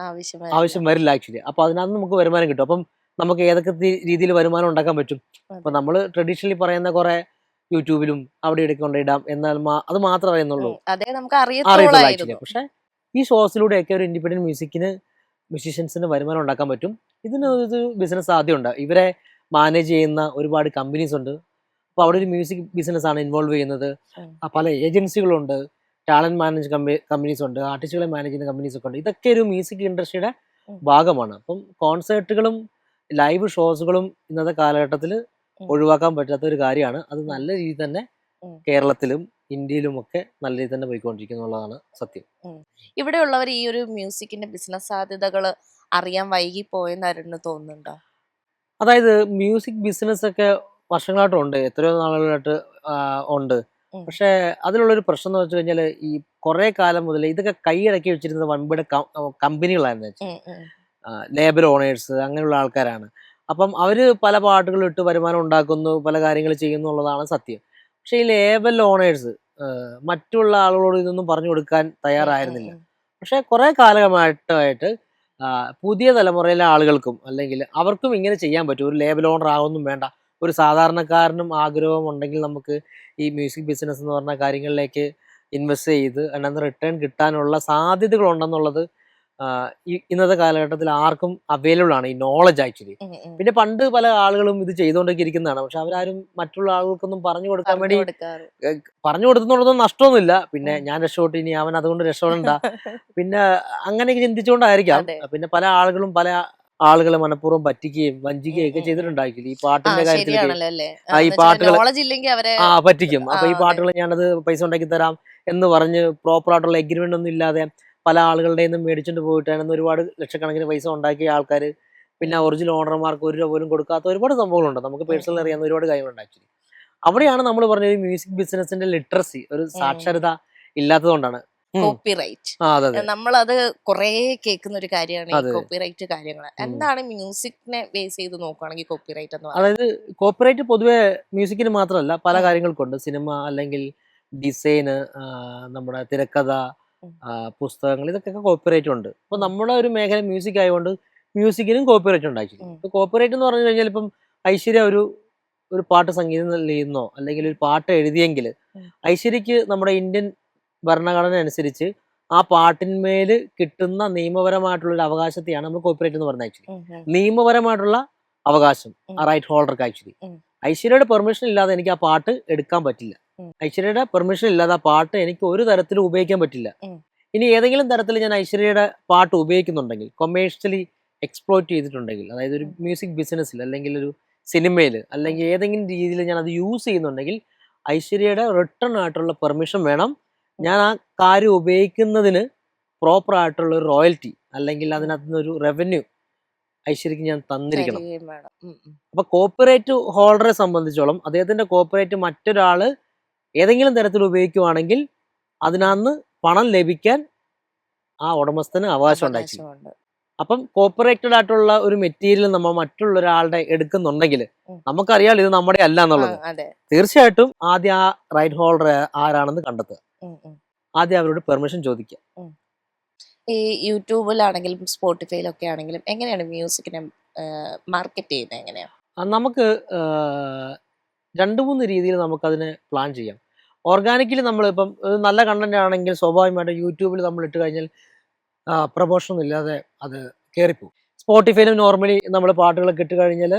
ആവശ്യം വരില്ല ആക്ച്വലി. അപ്പൊ അതിനകത്ത് നമുക്ക് വരുമാനം കിട്ടും. അപ്പം നമുക്ക് ഏതൊക്കെ രീതിയിൽ വരുമാനം ഉണ്ടാക്കാൻ പറ്റും. അപ്പൊ നമ്മൾ ട്രഡീഷണലി പറയുന്ന കുറെ യൂട്യൂബിലും അവിടെ ഇടയ്ക്ക് കൊണ്ടിടാം, എന്നാൽ അത് മാത്രമേ അറിയുന്നുള്ളൂ, അറിയത്തില്ല ആക്ച്വലി. പക്ഷെ ഈ ഷോസിലൂടെയൊക്കെ ഒരു ഇൻഡിപെൻഡന്റ് മ്യൂസീഷ്യൻസിന് വരുമാനം ഉണ്ടാക്കാൻ പറ്റും. ഇതിന് ഒരു ബിസിനസ് സാധ്യതയുണ്ട്. ഇവരെ മാനേജ് ചെയ്യുന്ന ഒരുപാട് കമ്പനീസ് ഉണ്ട്. അപ്പൊ അവിടെ ഒരു മ്യൂസിക് ബിസിനസ് ആണ് ഇൻവോൾവ് ചെയ്യുന്നത്. പല ഏജൻസികളുണ്ട്, ടാലന്റ് മാനേജ് കമ്പനീസ് ഉണ്ട്, ആർട്ടിസ്റ്റുകളെ മാനേജ് ചെയ്യുന്ന കമ്പനീസ് ഒക്കെ ഉണ്ട്. ഇതൊക്കെ ഒരു മ്യൂസിക് ഇൻഡസ്ട്രിയുടെ ഭാഗമാണ്. അപ്പം കോൺസേർട്ടുകളും ലൈവ് ഷോസുകളും ഇന്നത്തെ കാലഘട്ടത്തിൽ ഉം. ഒഴിവാക്കാൻ പറ്റാത്ത ഒരു കാര്യമാണ്. അത് നല്ല രീതിയിൽ തന്നെ ഉം. കേരളത്തിലും ഇന്ത്യയിലുമൊക്കെ നല്ല രീതിയിൽ തന്നെ പോയിക്കൊണ്ടിരിക്കുന്നുള്ളതാണ് സത്യം. ഇവിടെയുള്ളവർ ഈ ഒരു മ്യൂസിക്കിന്റെ ബിസിനസ് സാധ്യതകൾ അറിയാൻ വൈകി പോയെന്നായിരുന്നു തോന്നുന്നുണ്ടോ? അതായത് മ്യൂസിക് ബിസിനസ് ഒക്കെ വർഷങ്ങളായിട്ടുണ്ട്, എത്രയോ നാളുകളായിട്ട് ഉണ്ട്. ഉം. പക്ഷേ അതിലുള്ളൊരു പ്രശ്നം എന്ന് വെച്ച് കഴിഞ്ഞാൽ ഈ കുറേ കാലം മുതൽ ഇതൊക്കെ കൈയടക്കി വെച്ചിരുന്നത് വൻകിട കമ്പനികളായിരുന്നു വെച്ചാൽ ഉം, ഉം, ലേബൽ ഓണേഴ്സ് അങ്ങനെയുള്ള ആൾക്കാരാണ്. അപ്പം അവർ പല പാട്ടുകൾ ഇട്ട് വരുമാനം ഉണ്ടാക്കുന്നു, പല കാര്യങ്ങൾ ചെയ്യുന്നു എന്നുള്ളതാണ് സത്യം. പക്ഷേ ഈ ലേബൽ ഓണേഴ്സ് മറ്റുള്ള ആളുകളോട് ഇതൊന്നും പറഞ്ഞു കൊടുക്കാൻ ഉം, ഉം, തയ്യാറായിരുന്നില്ല. ഉം. പക്ഷേ കുറേ കാലമായിട്ട് പുതിയ തലമുറയിലെ ആളുകൾക്കും അല്ലെങ്കിൽ അവർക്കും ഇങ്ങനെ ചെയ്യാൻ പറ്റും. ഒരു ലേബൽ ഓണർ ആവൊന്നും വേണ്ട. ഒരു സാധാരണക്കാരനും ആഗ്രഹം ഉണ്ടെങ്കിൽ നമുക്ക് ഈ മ്യൂസിക് ബിസിനസ് എന്ന് പറഞ്ഞ കാര്യങ്ങളിലേക്ക് ഇൻവെസ്റ്റ് ചെയ്ത് അതിനകത്ത് റിട്ടേൺ കിട്ടാനുള്ള സാധ്യതകളുണ്ടെന്നുള്ളത് ഇന്നത്തെ കാലഘട്ടത്തിൽ ആർക്കും അവൈലബിൾ ആണ്, ഈ നോളജ് ആക്ച്വലി. ഉം, ഉം. പിന്നെ പണ്ട് പല ആളുകളും ഇത് ചെയ്തുകൊണ്ടൊക്കെ ഇരിക്കുന്നതാണ്. പക്ഷെ അവരാരും മറ്റുള്ള ആളുകൾക്കൊന്നും പറഞ്ഞു കൊടുക്കാൻ പറഞ്ഞു വേണ്ടി കൊടുക്കാറ്. പറഞ്ഞു കൊടുത്തുന്നുള്ളതൊന്നും നഷ്ടമൊന്നുമില്ല. പിന്നെ ഉം. ഞാൻ രക്ഷപ്പെട്ടു, ഇനി അവൻ അതുകൊണ്ട് രക്ഷപ്പെടണ്ട, പിന്നെ അങ്ങനെയൊക്കെ ചിന്തിച്ചുകൊണ്ടായിരിക്കാം. അതെ. പിന്നെ പല ആളുകളും പല ആളുകളെ മനഃപൂർവ്വം പറ്റിക്കുകയും വഞ്ചിക്കുകയും ഒക്കെ ചെയ്തിട്ടുണ്ടായിരിക്കും ഈ പാട്ടിന്റെ കാര്യത്തിലേക്ക്. ശരിയാണല്ലോ അല്ലേ? ഈ പാട്ടുകൾ നോളജ് ഇല്ലെങ്കിൽ അവരെ പറ്റിക്കും. അപ്പൊ ഈ അതെ. പാട്ടുകൾ ഞാനത് പൈസ ഉണ്ടാക്കി തരാം എന്ന് പറഞ്ഞ് പ്രോപ്പർ ആയിട്ടുള്ള എഗ്രിമെന്റ് ഒന്നും ഇല്ലാതെ പല ആളുകളുടെ നിന്നും മേടിച്ചിട്ട് പോയിട്ട് അതിനകത്ത് ഒരുപാട് ലക്ഷക്കണക്കിന് പൈസ ഉണ്ടാക്കിയ ആൾക്കാർ പിന്നെ ഉം, ഒറിജിനൽ ഓണർമാർക്ക് ഒരു രൂപ പോലും കൊടുക്കാത്ത ഒരുപാട് സംഭവങ്ങളുണ്ട്. നമുക്ക് ഉം, പേഴ്സണലി ഉം, അറിയാവുന്ന ഒരുപാട് കാര്യങ്ങളുണ്ട് ആക്ച്വലി. അവിടെയാണ് നമ്മൾ പറഞ്ഞ ഒരു മ്യൂസിക് ബിസിനസിന്റെ ലിറ്ററസി, ഒരു ഉം. സാക്ഷരത ഇല്ലാത്തതുകൊണ്ടാണ്. കോപ്പിറൈറ്റ് അതെ അതെ നമ്മളത് കുറേ കേൾക്കുന്ന ഒരു കാര്യമാണ് ഈ അതെ. കോപ്പിറൈറ്റ് കാര്യങ്ങൾ. എന്താണ് മ്യൂസിക്കിനെ ബേസ് ചെയ്ത് നോക്കുകയാണെങ്കിൽ കോപ്പിറൈറ്റ് എന്ന് പറയുന്നത്? അതായത് കോപ്പറേറ്റ് പൊതുവെ മ്യൂസിക്കിന് മാത്രമല്ല പല ഉം, കാര്യങ്ങൾക്കുണ്ട്. സിനിമ അല്ലെങ്കിൽ ഡിസൈന്, നമ്മുടെ തിരക്കഥ, ഉം, പുസ്തകങ്ങൾ, ഇതൊക്കെ കോപ്പിറൈറ്റ് ഉണ്ട്. അപ്പോൾ ഉം, നമ്മുടെ ഒരു മേഖല മ്യൂസിക് ആയതുകൊണ്ട് മ്യൂസിക്കിനും കോപ്പിറൈറ്റ് ഉണ്ട് ആക്ച്വലി. ഉം, ഇപ്പോൾ കോപ്പിറൈറ്റ് എന്ന് പറഞ്ഞു കഴിഞ്ഞാൽ ഇപ്പം ഐശ്വര്യ ഒരു ഒരു പാട്ട് സംഗീതം ചെയ്യുന്നോ അല്ലെങ്കിൽ ഒരു പാട്ട് എഴുതിയെങ്കിൽ ഉം, ഐശ്വര്യക്ക് നമ്മുടെ ഇന്ത്യൻ ഭരണഘടന അനുസരിച്ച് ആ പാട്ടിന്മേൽ കിട്ടുന്ന നിയമപരമായിട്ടുള്ള ഒരു അവകാശത്തെയാണ് നമ്മൾ കോപ്പിറൈറ്റ് എന്ന് പറയുന്നത് ആക്ച്വലി. ഉം, ഉം, നിയമപരമായിട്ടുള്ള അവകാശം ഉം, ആ റൈറ്റ് ഹോൾഡർക്ക് ആക്ച്വലി. ഉം, ഐശ്വര്യയുടെ പെർമിഷൻ ഇല്ലാതെ എനിക്ക് ആ പാട്ട് എടുക്കാൻ പറ്റില്ല. ഉം, ഐശ്വര്യയുടെ പെർമിഷൻ ഇല്ലാതെ ആ പാട്ട് എനിക്ക് ഒരു തരത്തിലും ഉപയോഗിക്കാൻ പറ്റില്ല. ഉം, ഇനി ഏതെങ്കിലും തരത്തിൽ ഞാൻ ഐശ്വര്യയുടെ പാട്ട് ഉപയോഗിക്കുന്നുണ്ടെങ്കിൽ, കൊമേഴ്ഷ്യലി എക്സ്പ്ലോയിറ്റ് ചെയ്തിട്ടുണ്ടെങ്കിൽ, അതായത് ഒരു ഉം, മ്യൂസിക് ബിസിനസ്സിൽ അല്ലെങ്കിൽ ഒരു സിനിമയിൽ അല്ലെങ്കിൽ ഏതെങ്കിലും രീതിയിൽ ഞാൻ അത് യൂസ് ചെയ്യുന്നുണ്ടെങ്കിൽ ഐശ്വര്യയുടെ റിട്ടേൺ ആയിട്ടുള്ള പെർമിഷൻ വേണം. ഞാൻ ആ കാര്യം ഉപയോഗിക്കുന്നതിന് പ്രോപ്പർ ആയിട്ടുള്ള ഒരു റോയൽറ്റി അല്ലെങ്കിൽ ഉം. അതിനകത്ത് നിന്ന് ഒരു റവന്യൂ ഐശ്വര്യക്ക് ഞാൻ തന്നിരിക്കണം. തരികയും വേണം. ഉം, ഉം. അപ്പൊ കോപ്പറേറ്റ് ഹോൾഡറെ സംബന്ധിച്ചോളം അദ്ദേഹത്തിന്റെ കോപ്പറേറ്റ് മറ്റൊരാള് ഏതെങ്കിലും തരത്തിൽ ഉപയോഗിക്കുവാണെങ്കിൽ അതിനകത്ത് പണം ലഭിക്കാൻ ആ ഉടമസ്ഥന് അവകാശം ഉണ്ടാക്കി. അവകാശമുണ്ട്. അപ്പം കോപ്പറേറ്റഡ് ആയിട്ടുള്ള ഒരു മെറ്റീരിയൽ നമ്മൾ മറ്റുള്ള ഒരാളുടെ എടുക്കുന്നുണ്ടെങ്കിൽ ഉം. നമുക്കറിയാം ഇത് നമ്മുടെ അല്ല ആ, എന്നുള്ളത്. അതെ. തീർച്ചയായിട്ടും ആദ്യം ആ റൈറ്റ് ഹോൾഡർ ആരാണെന്ന് കണ്ടെത്തുക. ഉം, ഉം, ആദ്യം അവരോട് പെർമിഷൻ ചോദിക്കുക. ഉം. ഈ യൂട്യൂബിലാണെങ്കിലും സ്പോട്ടിഫൈയിലൊക്കെ ആണെങ്കിലും എങ്ങനെയാണ് മ്യൂസിക്കിനെ മാർക്കറ്റ് ചെയ്യുന്നത്? എങ്ങനെയാ? നമുക്ക് രണ്ട് മൂന്ന് രീതിയിൽ നമുക്കതിനെ പ്ലാൻ ചെയ്യാം. ഓർഗാനിക്കലി നമ്മളിപ്പം ഒരു നല്ല കണ്ടന്റ് ആണെങ്കിൽ സ്വാഭാവികമായിട്ടും യൂട്യൂബിൽ നമ്മൾ ഇട്ട് കഴിഞ്ഞാൽ പ്രൊമോഷൻ ഒന്നും ഇല്ലാതെ അത് കയറിപ്പോവും. സ്പോട്ടിഫൈയിലും നോർമലി നമ്മൾ പാട്ടുകളൊക്കെ ഇട്ട് കഴിഞ്ഞാൽ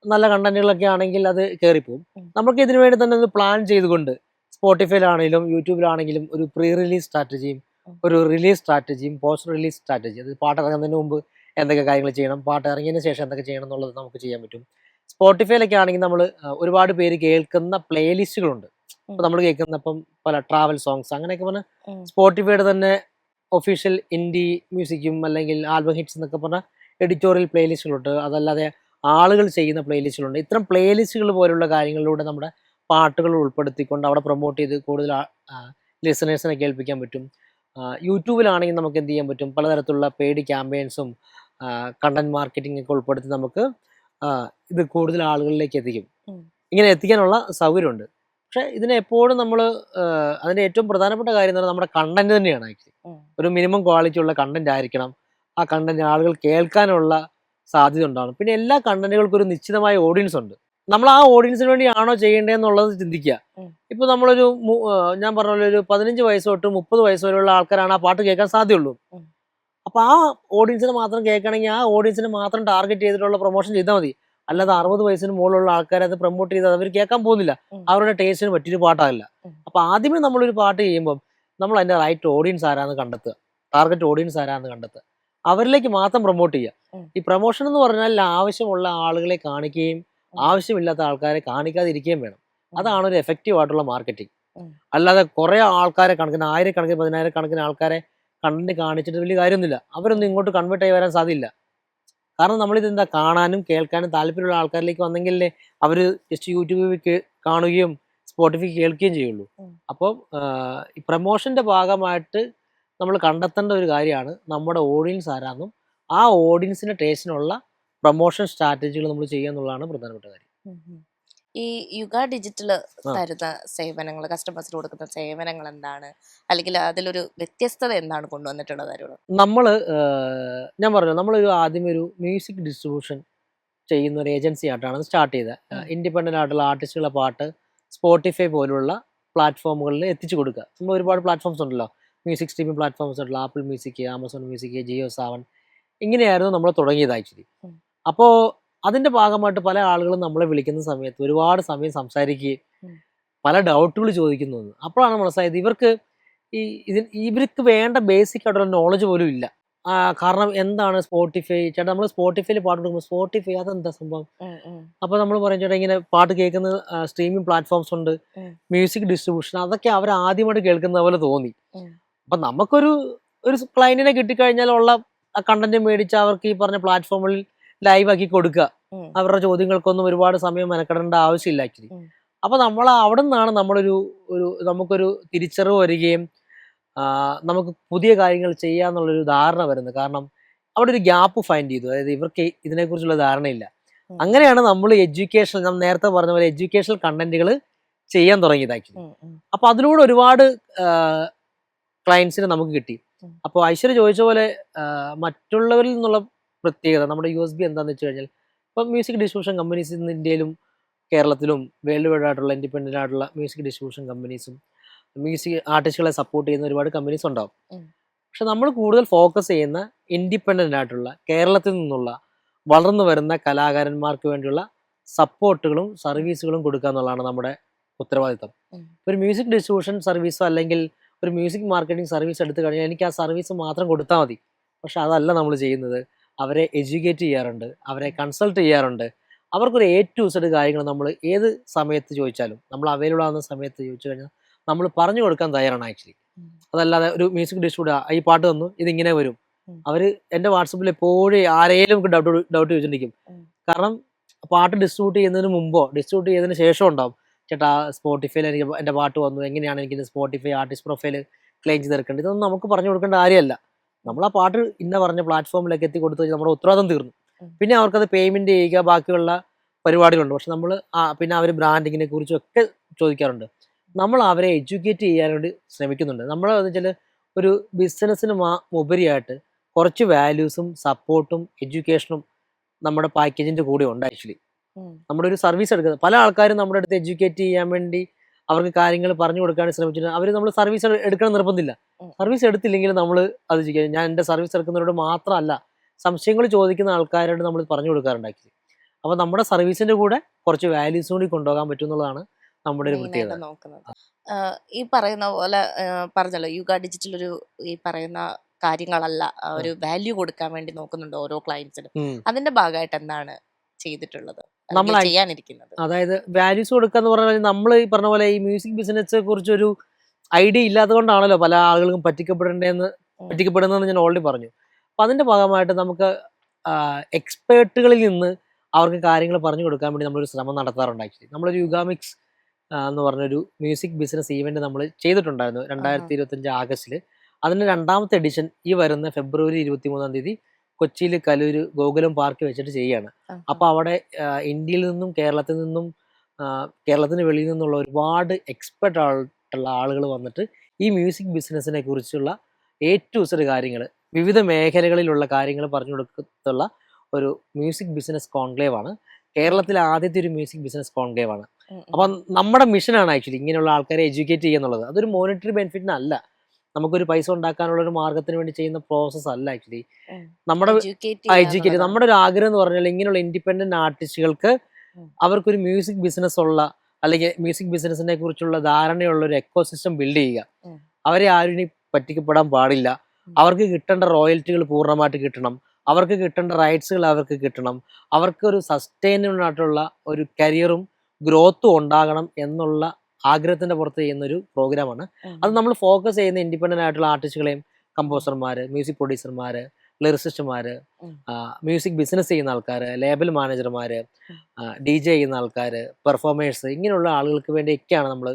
നല്ല കണ്ടന്റുകളൊക്കെ ആണെങ്കിൽ അത് കയറിപ്പോവും. ഉം. നമുക്ക് ഇതിനു വേണ്ടി തന്നെ ഒന്ന് പ്ലാൻ ചെയ്തുകൊണ്ട് സ്പോട്ടിഫൈയിലാണെങ്കിലും യൂട്യൂബിലാണെങ്കിലും ഒരു പ്രീ റിലീസ് സ്ട്രാറ്റജിയും ഉം. ഒരു റിലീസ് സ്ട്രാറ്റജിയും പോസ്റ്റ് റിലീസ് സ്ട്രാറ്റജി, അത് പാട്ട് ഇറങ്ങുന്നതിന് മുമ്പ് എന്തൊക്കെ കാര്യങ്ങൾ ചെയ്യണം, പാട്ട് ഇറങ്ങിയതിന് ശേഷം എന്തൊക്കെ ചെയ്യണം എന്നുള്ളത് നമുക്ക് ചെയ്യാൻ പറ്റും. സ്പോട്ടിഫൈയിലൊക്കെ ആണെങ്കിൽ നമ്മൾ ഒരുപാട് പേര് കേൾക്കുന്ന പ്ലേലിസ്റ്റുകളുണ്ട്. ഉം, അപ്പോൾ നമ്മൾ കേൾക്കുന്ന ഇപ്പം പല ട്രാവൽ സോങ്സ് അങ്ങനെയൊക്കെ പറഞ്ഞാൽ ഉം, സ്പോട്ടിഫൈയുടെ തന്നെ ഒഫീഷ്യൽ ഇൻഡി മ്യൂസിക്കും അല്ലെങ്കിൽ ആൽബം ഹിറ്റ്സ് എന്നൊക്കെ പറഞ്ഞാൽ എഡിറ്റോറിയൽ പ്ലേലിസ്റ്റുകളുണ്ട്. അതല്ലാതെ ആളുകൾ ചെയ്യുന്ന പ്ലേലിസ്റ്റുകളുണ്ട്. ഇത്തരം പ്ലേലിസ്റ്റുകൾ പോലുള്ള കാര്യങ്ങളിലൂടെ നമ്മുടെ പാട്ടുകൾ ഉൾപ്പെടുത്തിക്കൊണ്ട് അവിടെ പ്രൊമോട്ട് ചെയ്ത് കൂടുതൽ ലിസണേഴ്സിനെ കേൾപ്പിക്കാൻ പറ്റും. യൂട്യൂബിലാണെങ്കിൽ നമുക്ക് എന്ത് ചെയ്യാൻ പറ്റും, പലതരത്തിലുള്ള പെയ്ഡ് ക്യാമ്പയിൻസും കണ്ടന്റ് മാർക്കറ്റിംഗ് ഒക്കെ ഉൾപ്പെടുത്തി നമുക്ക് ഇത് കൂടുതൽ ആളുകളിലേക്ക് എത്തിക്കും. ഉം, ഇങ്ങനെ എത്തിക്കാനുള്ള സൗകര്യമുണ്ട്. പക്ഷേ ഇതിനെ എപ്പോഴും നമ്മൾ അതിൻ്റെ ഏറ്റവും പ്രധാനപ്പെട്ട കാര്യം എന്ന് പറഞ്ഞാൽ നമ്മുടെ കണ്ടന്റ് തന്നെയാണ് ആക്ച്വലി. ഉം, ഒരു മിനിമം ക്വാളിറ്റി ഉള്ള കണ്ടന്റ് ആയിരിക്കണം. ആ കണ്ടന്റ് ആളുകൾ കേൾക്കാനുള്ള സാധ്യത ഉണ്ടാവണം. പിന്നെ എല്ലാ കണ്ടന്റുകൾക്കും ഒരു നിശ്ചിതമായ ഓഡിയൻസ് ഉണ്ട്. നമ്മൾ ആ ഓഡിയൻസിന് വേണ്ടിയാണോ ചെയ്യേണ്ടതെന്നുള്ളത് ചിന്തിക്കുക. ഉം. ഇപ്പോൾ നമ്മളൊരു ഞാൻ പറഞ്ഞ പോലെ ഒരു 15 വയസ്സ് തൊട്ട് 30 വയസ്സ് വരെയുള്ള ആൾക്കാരാണ് ആ പാട്ട് കേൾക്കാൻ സാധ്യതയുള്ളൂ. ഉം. അപ്പോൾ ആ ഓഡിയൻസിനെ മാത്രം കേൾക്കണമെങ്കിൽ ആ ഓഡിയൻസിനെ മാത്രം ടാർഗറ്റ് ചെയ്തിട്ടുള്ള പ്രൊമോഷൻ ചെയ്താൽ മതി. അല്ലാതെ 60 വയസ്സിന് മുകളിലുള്ള ആൾക്കാരെ അത് പ്രൊമോട്ട് ചെയ്താൽ അവർ കേൾക്കാൻ പോകുന്നില്ല. ഉം. അവരുടെ ടേസ്റ്റിന് പറ്റിയൊരു പാട്ടാകില്ല. ഉം. അപ്പോൾ ആദ്യമേ നമ്മളൊരു പാട്ട് ചെയ്യുമ്പം നമ്മൾ അതിൻ്റെ റൈറ്റ് ഓഡിയൻസ് ആരാന്ന് കണ്ടെത്തുക, ടാർഗറ്റ് ഓഡിയൻസ് ആരാന്ന് കണ്ടെത്തുക. അവരിലേക്ക് മാത്രം പ്രൊമോട്ട് ചെയ്യുക. ഉം. ഈ പ്രൊമോഷൻ എന്ന് പറഞ്ഞാൽ ആവശ്യമുള്ള ആളുകളെ കാണിക്കുകയും ആവശ്യമില്ലാത്ത ആൾക്കാരെ കാണിക്കാതിരിക്കുകയും വേണം. അതാണ് ഒരു എഫക്റ്റീവ് ആയിട്ടുള്ള മാർക്കറ്റിംഗ്. അല്ലാതെ കുറെ ആൾക്കാരെ കണക്കിന് ആയിരക്കണക്കിന് പതിനായിരക്കണക്കിന് ആൾക്കാരെ കണ്ടന്റ് കാണിച്ചിട്ട് വലിയ കാര്യമൊന്നുമില്ല. അവരൊന്നും ഇങ്ങോട്ട് കൺവേർട്ട് ആയി വരാൻ സാധ്യമില്ല. കാരണം നമ്മളിത് എന്താ കാണാനും കേൾക്കാനും താല്പര്യമുള്ള ആൾക്കാരിലേക്ക് വന്നെങ്കിലേ അവർ ജസ്റ്റ് യൂട്യൂബിൽ കാണുകയും സ്പോട്ടിഫൈ കേൾക്കുകയും ചെയ്യുള്ളൂ. അപ്പം ഈ പ്രൊമോഷന്റെ ഭാഗമായിട്ട് നമ്മൾ കണ്ടെത്തേണ്ട ഒരു കാര്യമാണ് നമ്മുടെ ഓഡിയൻസ് ആരാന്നും ആ ഓഡിയൻസിന്റെ ടേസ്റ്റിനുള്ള പ്രൊമോഷൻ സ്ട്രാറ്റജികൾ നമ്മൾ ചെയ്യുക എന്നുള്ളതാണ് പ്രധാനപ്പെട്ട കാര്യം. ഈ യുഗ ഡിജിറ്റൽ തരുന്ന സേവനങ്ങൾ, കസ്റ്റമേഴ്സിന് കൊടുക്കുന്ന സേവനങ്ങൾ എന്താണ്, അല്ലെങ്കിൽ അതിലൊരു വ്യത്യസ്തത എന്താണ് കൊണ്ടുവന്നിട്ടുള്ളത് അവരോട്? ഞാൻ പറഞ്ഞു ആദ്യം ഒരു മ്യൂസിക് ഡിസ്ട്രിബ്യൂഷൻ ചെയ്യുന്ന ഒരു ഏജൻസി ആയിട്ടാണ് സ്റ്റാർട്ട് ചെയ്തത്. ഇൻഡിപെൻഡന്റ് ആയിട്ടുള്ള ആർട്ടിസ്റ്റുകളുടെ പാട്ട് സ്പോട്ടിഫൈ പോലുള്ള പ്ലാറ്റ്ഫോമുകളിൽ എത്തിച്ചു കൊടുക്കുക. നമ്മൾ ഒരുപാട് പ്ലാറ്റ്ഫോംസ് ഉണ്ടല്ലോ, മ്യൂസിക് സ്ട്രീമിംഗ് പ്ലാറ്റ്ഫോംസ് ഉണ്ടല്ലോ, Apple music, Amazon music, Jio Saavn, ഇങ്ങനെയായിരുന്നു നമ്മൾ തുടങ്ങിയത് ആക്ച്വലി. അപ്പോൾ അതിന്റെ ഭാഗമായിട്ട് പല ആളുകളും നമ്മളെ വിളിക്കുന്ന സമയത്ത് ഒരുപാട് സമയം സംസാരിക്കുകയും പല ഡൗട്ടുകൾ ചോദിക്കുന്നു. അപ്പോഴാണ് മനസ്സിലായത് ഇവർക്ക് വേണ്ട ബേസിക് ആയിട്ടുള്ള നോളജ് പോലും ഇല്ല. കാരണം എന്താണ് സ്പോട്ടിഫൈ? ചേട്ടാ, നമ്മൾ സ്പോട്ടിഫൈയിൽ പാട്ട് കൊടുക്കുമ്പോൾ സ്പോട്ടിഫൈ അതെന്താ സംഭവം? അപ്പൊ നമ്മൾ പറയും ചേട്ടാ, ഇങ്ങനെ പാട്ട് കേൾക്കുന്ന സ്ട്രീമിംഗ് പ്ലാറ്റ്ഫോംസ് ഉണ്ട്, മ്യൂസിക് ഡിസ്ട്രിബ്യൂഷൻ, അതൊക്കെ അവർ ആദ്യമായിട്ട് കേൾക്കുന്ന പോലെ തോന്നി. അപ്പൊ നമുക്കൊരു ക്ലയന്റിനെ കിട്ടിക്കഴിഞ്ഞാൽ ഉള്ള കണ്ടന്റ് മേടിച്ച് അവർക്ക് ഈ പറഞ്ഞ പ്ലാറ്റ്ഫോമിൽ ലൈവ് ആക്കി കൊടുക്കുക. അവരുടെ ചോദ്യങ്ങൾക്കൊന്നും ഒരുപാട് സമയം മെനക്കെടേണ്ട ആവശ്യമില്ല ആക്ച്വലി. അപ്പൊ നമ്മൾ അവിടെ നിന്നാണ് നമുക്കൊരു തിരിച്ചറിവ് വരികയും നമുക്ക് പുതിയ കാര്യങ്ങൾ ചെയ്യാന്നുള്ളൊരു ധാരണ വരുന്നത്. കാരണം അവിടെ ഒരു ഗ്യാപ്പ് ഫൈൻഡ് ചെയ്തു, അതായത് ഇവർക്ക് ഇതിനെക്കുറിച്ചുള്ള ധാരണയില്ല. അങ്ങനെയാണ് നമ്മൾ ഞാൻ നേരത്തെ പറഞ്ഞ പോലെ എഡ്യൂക്കേഷണൽ കണ്ടന്റുകൾ ചെയ്യാൻ തുടങ്ങിയത് ആക്ച്വലി. അപ്പൊ അതിലൂടെ ഒരുപാട് ക്ലയൻസിനെ നമുക്ക് കിട്ടി. അപ്പോൾ ഐശ്വര്യ ചോദിച്ച പോലെ മറ്റുള്ളവരിൽ നിന്നുള്ള പ്രത്യേകത നമ്മുടെ USB എന്താണെന്ന് വെച്ച് കഴിഞ്ഞാൽ, ഇപ്പം മ്യൂസിക് ഡിസ്ട്രിബ്യൂഷൻ കമ്പനീസ് ഇന്ന് ഇന്ത്യയിലും കേരളത്തിലും വേൾഡ് വൈഡ് ആയിട്ടുള്ള ഇൻഡിപെൻഡന്റ് ആയിട്ടുള്ള മ്യൂസിക് ഡിസ്ട്രിബ്യൂഷൻ കമ്പനീസും മ്യൂസിക് ആർട്ടിസ്റ്റുകളെ സപ്പോർട്ട് ചെയ്യുന്ന ഒരുപാട് കമ്പനീസ് ഉണ്ടാവും. പക്ഷെ നമ്മൾ കൂടുതൽ ഫോക്കസ് ചെയ്യുന്ന ഇൻഡിപെൻഡന്റ് ആയിട്ടുള്ള കേരളത്തിൽ നിന്നുള്ള വളർന്നു വരുന്ന കലാകാരന്മാർക്ക് വേണ്ടിയുള്ള സപ്പോർട്ടുകളും സർവീസുകളും കൊടുക്കുക എന്നുള്ളതാണ് നമ്മുടെ ഉത്തരവാദിത്തം. ഒരു മ്യൂസിക് ഡിസ്ട്രിബ്യൂഷൻ സർവീസോ അല്ലെങ്കിൽ ഒരു മ്യൂസിക് മാർക്കറ്റിംഗ് സർവീസ് എടുത്തു കഴിഞ്ഞാൽ എനിക്ക് ആ സർവീസ് മാത്രം കൊടുത്താൽ മതി. പക്ഷെ അതല്ല നമ്മൾ ചെയ്യുന്നത്. അവരെ എഡ്യൂക്കേറ്റ് ചെയ്യാറുണ്ട്, അവരെ കൺസൾട്ട് ചെയ്യാറുണ്ട്. അവർക്കൊരു A to Z കാര്യങ്ങൾ നമ്മൾ ഏത് സമയത്ത് ചോദിച്ചാലും, നമ്മൾ അവൈലബിൾ ആവുന്ന സമയത്ത് ചോദിച്ചു കഴിഞ്ഞാൽ നമ്മൾ പറഞ്ഞു കൊടുക്കാൻ തയ്യാറാണ് ആക്ച്വലി. അതല്ലാതെ ഒരു മ്യൂസിക് ഡിസ്ട്രിബ്യൂട്ടർ ഈ പാട്ട് തന്നു, ഇതിങ്ങനെ വരും, അവർ എൻ്റെ വാട്സപ്പിൽ എപ്പോഴും ആരെയും ഡൗട്ട് ചോദിച്ചിരിക്കും. കാരണം പാട്ട് ഡിസ്ട്രിബ്യൂട്ട് ചെയ്യുന്നതിന് മുമ്പോ ഡിസ്ട്രിബ്യൂട്ട് ചെയ്തതിന് ശേഷം ഉണ്ടാവും, ചേട്ടാ സ്പോട്ടിഫൈയിൽ എനിക്ക് എൻ്റെ പാട്ട് വന്നു, എങ്ങനെയാണ് എനിക്ക് സ്പോട്ടിഫൈ ആർട്ടിസ്റ്റ് പ്രൊഫൈൽ ക്ലെയിം ചെയ്തെടുക്കേണ്ടത്? ഇതൊന്നും നമുക്ക് പറഞ്ഞു കൊടുക്കേണ്ട കാര്യമല്ല. നമ്മൾ ആ പാട്ട് ഇന്ന പറഞ്ഞ പ്ലാറ്റ്ഫോമിലേക്ക് എത്തി കൊടുത്തു കഴിഞ്ഞാൽ നമ്മുടെ ഉത്തരവാദിത്തം തീർന്നു. പിന്നെ അവർക്കത് പേയ്മെന്റ് ചെയ്യുക, ബാക്കിയുള്ള പരിപാടികളുണ്ട്. പക്ഷെ നമ്മൾ പിന്നെ അവർ ബ്രാൻഡിങ്ങിനെ കുറിച്ചും ഒക്കെ ചോദിക്കാറുണ്ട്. നമ്മൾ അവരെ എഡ്യൂക്കേറ്റ് ചെയ്യാൻ വേണ്ടി ശ്രമിക്കുന്നുണ്ട്. നമ്മൾ എന്ന് വെച്ചാൽ ഒരു ബിസിനസ്സിന് ഉപരിയായിട്ട് കുറച്ച് വാല്യൂസും സപ്പോർട്ടും എഡ്യൂക്കേഷനും നമ്മുടെ പാക്കേജിന്റെ കൂടെ ഉണ്ട് ആക്ച്വലി. നമ്മുടെ ഒരു സർവീസ് എടുക്കുന്നത് പല ആൾക്കാരും നമ്മുടെ അടുത്ത് എഡ്യൂക്കേറ്റ് ചെയ്യാൻ വേണ്ടി അവർക്ക് കാര്യങ്ങൾ പറഞ്ഞു കൊടുക്കാൻ ശ്രമിച്ചിട്ട് അവർ നമ്മൾ സർവീസ് എടുക്കണം നിർബന്ധമില്ല. സർവീസ് എടുത്തില്ലെങ്കിൽ നമ്മൾ അത് ചെയ്യും. ഞാൻ എൻ്റെ സർവീസ് എടുക്കുന്നവരോട് മാത്രമല്ല, സംശയങ്ങൾ ചോദിക്കുന്ന ആൾക്കാരോട് നമ്മൾ പറഞ്ഞു കൊടുക്കാറുണ്ടാക്കി. അപ്പൊ നമ്മുടെ സർവീസിന്റെ കൂടെ കുറച്ച് വാല്യൂസ് കൂടി കൊണ്ടുപോകാൻ പറ്റും എന്നുള്ളതാണ് നമ്മുടെ ഒരു പ്രത്യേകത. ഈ പറയുന്ന പോലെ പറഞ്ഞല്ലോ, യുഗ ഡിജിറ്റൽ ഒരു ഈ പറയുന്ന കാര്യങ്ങളല്ല, ഒരു വാല്യൂ കൊടുക്കാൻ വേണ്ടി നോക്കുന്നുണ്ട് ഓരോ ക്ലയൻസിനും. അതിന്റെ ഭാഗമായിട്ട് എന്താണ് ചെയ്തിട്ടുള്ളത്, നമ്മൾ ചെയ്യാനിരിക്കുന്നത്? അതായത് വാല്യൂസ് കൊടുക്കുക എന്ന് പറഞ്ഞാൽ നമ്മൾ ഈ പറഞ്ഞ പോലെ ഈ മ്യൂസിക് ബിസിനസ്സിനെ കുറിച്ചൊരു ഐഡിയ ഇല്ലാത്തത് കൊണ്ടാണല്ലോ പല ആളുകൾക്കും പറ്റിക്കപ്പെടുന്നതെന്ന് ഞാൻ ഓൾറെഡി പറഞ്ഞു. അപ്പൊ അതിന്റെ ഭാഗമായിട്ട് നമുക്ക് എക്സ്പേർട്ടുകളിൽ നിന്ന് അവർക്ക് കാര്യങ്ങൾ പറഞ്ഞു കൊടുക്കാൻ വേണ്ടി നമ്മളൊരു ശ്രമം നടത്താറുണ്ട്. ആക്ച്വലി നമ്മളൊരു യുഗാമിക്സ് എന്ന് പറഞ്ഞൊരു മ്യൂസിക് ബിസിനസ് ഈവന്റ് നമ്മൾ ചെയ്തിട്ടുണ്ടായിരുന്നു 2025 ആഗസ്റ്റിൽ. അതിന്റെ 2ാമത്തെ എഡിഷൻ ഈ വരുന്ന ഫെബ്രുവരി 23 കൊച്ചിയിൽ കലൂര് ഗോകുലം പാർക്ക് വെച്ചിട്ട് ചെയ്യാണ്. അപ്പൊ അവിടെ ഇന്ത്യയിൽ നിന്നും കേരളത്തിൽ നിന്നും കേരളത്തിന് വെളിയിൽ നിന്നുള്ള ഒരുപാട് എക്സ്പെർട്ട് ആയിട്ടുള്ള ആളുകൾ വന്നിട്ട് ഈ മ്യൂസിക് ബിസിനസ്സിനെ കുറിച്ചുള്ള A to Z കാര്യങ്ങൾ, വിവിധ മേഖലകളിലുള്ള കാര്യങ്ങൾ പറഞ്ഞു കൊടുത്തുള്ള ഒരു മ്യൂസിക് ബിസിനസ് കോൺക്ലേവ് ആണ്. കേരളത്തിലെ ആദ്യത്തെ ഒരു മ്യൂസിക് ബിസിനസ് കോൺക്ലേവ് ആണ്. അപ്പൊ നമ്മുടെ മിഷനാണ് ആക്ച്വലി ഇങ്ങനെയുള്ള ആൾക്കാരെ എഡ്യൂക്കേറ്റ് ചെയ്യുക എന്നുള്ളത്. അതൊരു മോണിറ്ററി ബെനിഫിറ്റിനല്ല, നമുക്കൊരു പൈസ ഉണ്ടാക്കാനുള്ള ഒരു മാർഗത്തിന് വേണ്ടി ചെയ്യുന്ന പ്രോസസ് അല്ല ആക്ച്വലി. നമ്മുടെ എഡ്യൂക്കേറ്റ് നമ്മുടെ ഒരു ആഗ്രഹം എന്ന് പറഞ്ഞാൽ ഇങ്ങനെയുള്ള ഇൻഡിപെൻഡന്റ് ആർട്ടിസ്റ്റുകൾക്ക് അവർക്കൊരു മ്യൂസിക് ബിസിനസ് ഉള്ള അല്ലെങ്കിൽ മ്യൂസിക് ബിസിനസിനെ കുറിച്ചുള്ള ധാരണയുള്ള ഒരു എക്കോസിസ്റ്റം ബിൽഡ് ചെയ്യുക. അവരെ ആരും പറ്റിക്കപ്പെടാൻ പാടില്ല, അവർക്ക് കിട്ടേണ്ട റോയൽറ്റികൾ പൂർണ്ണമായിട്ട് കിട്ടണം, അവർക്ക് കിട്ടേണ്ട റൈറ്റ്സുകൾ അവർക്ക് കിട്ടണം, അവർക്കൊരു സസ്റ്റൈനബിൾ ആയിട്ടുള്ള ഒരു കരിയറും ഗ്രോത്തും ഉണ്ടാകണം എന്നുള്ള ആഗ്രഹത്തിന്റെ പുറത്ത് ചെയ്യുന്ന ഒരു പ്രോഗ്രാമാണ്. അത് നമ്മൾ ഫോക്കസ് ചെയ്യുന്ന ഇൻഡിപെൻഡന്റ് ആയിട്ടുള്ള ആർട്ടിസ്റ്റുകളെയും, കമ്പോസർമാര്, മ്യൂസിക് പ്രൊഡ്യൂസർമാര്, ലിറിസിസ്റ്റുമാര്, മ്യൂസിക് ബിസിനസ് ചെയ്യുന്ന ആൾക്കാർ, ലേബൽ മാനേജർമാര്, DJ ചെയ്യുന്ന ആൾക്കാർ, പെർഫോമേഴ്സ്, ഇങ്ങനെയുള്ള ആളുകൾക്ക് വേണ്ടിയൊക്കെയാണ് നമ്മൾ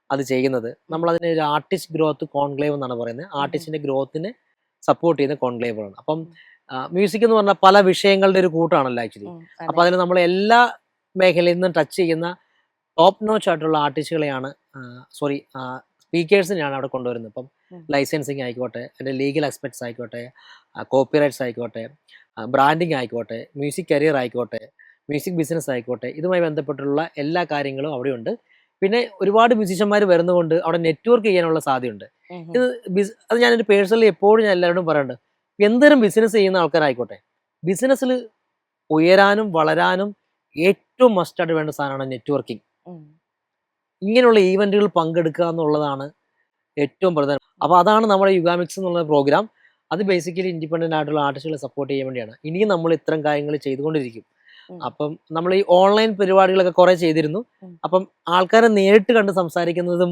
അത് ചെയ്യുന്നത്. നമ്മൾ അതിനെ ഒരു ആർട്ടിസ്റ്റ് ഗ്രോത്ത് കോൺക്ലേവ് എന്നാണ് പറയുന്നത്. ആർട്ടിസ്റ്റിന്റെ ഗ്രോത്തിനെ സപ്പോർട്ട് ചെയ്യുന്ന കോൺക്ലേവുകളാണ്. അപ്പം മ്യൂസിക് എന്ന് പറഞ്ഞാൽ പല വിഷയങ്ങളുടെ ഒരു കൂട്ടാണല്ലോ ആക്ച്വലി. അപ്പൊ അതിന് നമ്മൾ എല്ലാ മേഖലയിൽ നിന്നും ടച്ച് ചെയ്യുന്ന ടോപ്പ് നോച്ച് ആയിട്ടുള്ള ആർട്ടിസ്റ്റുകളെയാണ്, സ്പീക്കേഴ്സിനെയാണ് അവിടെ കൊണ്ടുവരുന്നത്. ഇപ്പം ലൈസൻസിങ് ആയിക്കോട്ടെ, അതിൻ്റെ ലീഗൽ എക്സ്പെക്ട്സ് ആയിക്കോട്ടെ, കോപ്പിറൈറ്റ്സ് ആയിക്കോട്ടെ, ബ്രാൻഡിങ് ആയിക്കോട്ടെ, മ്യൂസിക് കരിയർ ആയിക്കോട്ടെ, മ്യൂസിക് ബിസിനസ് ആയിക്കോട്ടെ, ഇതുമായി ബന്ധപ്പെട്ടുള്ള എല്ലാ കാര്യങ്ങളും അവിടെയുണ്ട്. പിന്നെ ഒരുപാട് മ്യൂസീഷ്യന്മാർ വരുന്നതുകൊണ്ട് അവിടെ നെറ്റ്വർക്ക് ചെയ്യാനുള്ള സാധ്യതയുണ്ട്. ഇത് അത് ഞാനൊരു പേഴ്സണലി എപ്പോഴും ഞാൻ എല്ലാവരോടും പറയുന്നുണ്ട്, എന്തൊരു ബിസിനസ് ചെയ്യുന്ന ആൾക്കാരായിക്കോട്ടെ, ബിസിനസ്സിൽ ഉയരാനും വളരാനും ഏറ്റവും മസ്റ്റായിട്ട് വേണ്ട സാധനമാണ് നെറ്റ്വർക്കിംഗ്. ഇങ്ങനെയുള്ള ഈവന്റുകൾ പങ്കെടുക്കുക എന്നുള്ളതാണ് ഏറ്റവും പ്രധാനം. അപ്പോൾ അതാണ് നമ്മുടെ യുഗാമിക്സ് എന്നുള്ള പ്രോഗ്രാം. അത് ബേസിക്കലി ഇൻഡിപെൻഡന്റ് ആയിട്ടുള്ള ആർട്ടിസ്റ്റുകളെ സപ്പോർട്ട് ചെയ്യാൻ വേണ്ടിയാണ്. ഇനിയും നമ്മൾ ഇത്തരം കാര്യങ്ങൾ ചെയ്തുകൊണ്ടിരിക്കും. അപ്പം നമ്മൾ ഈ ഓൺലൈൻ പരിപാടികളൊക്കെ കുറെ ചെയ്തിരുന്നു. അപ്പം ആൾക്കാരെ നേരിട്ട് കണ്ട് സംസാരിക്കുന്നതും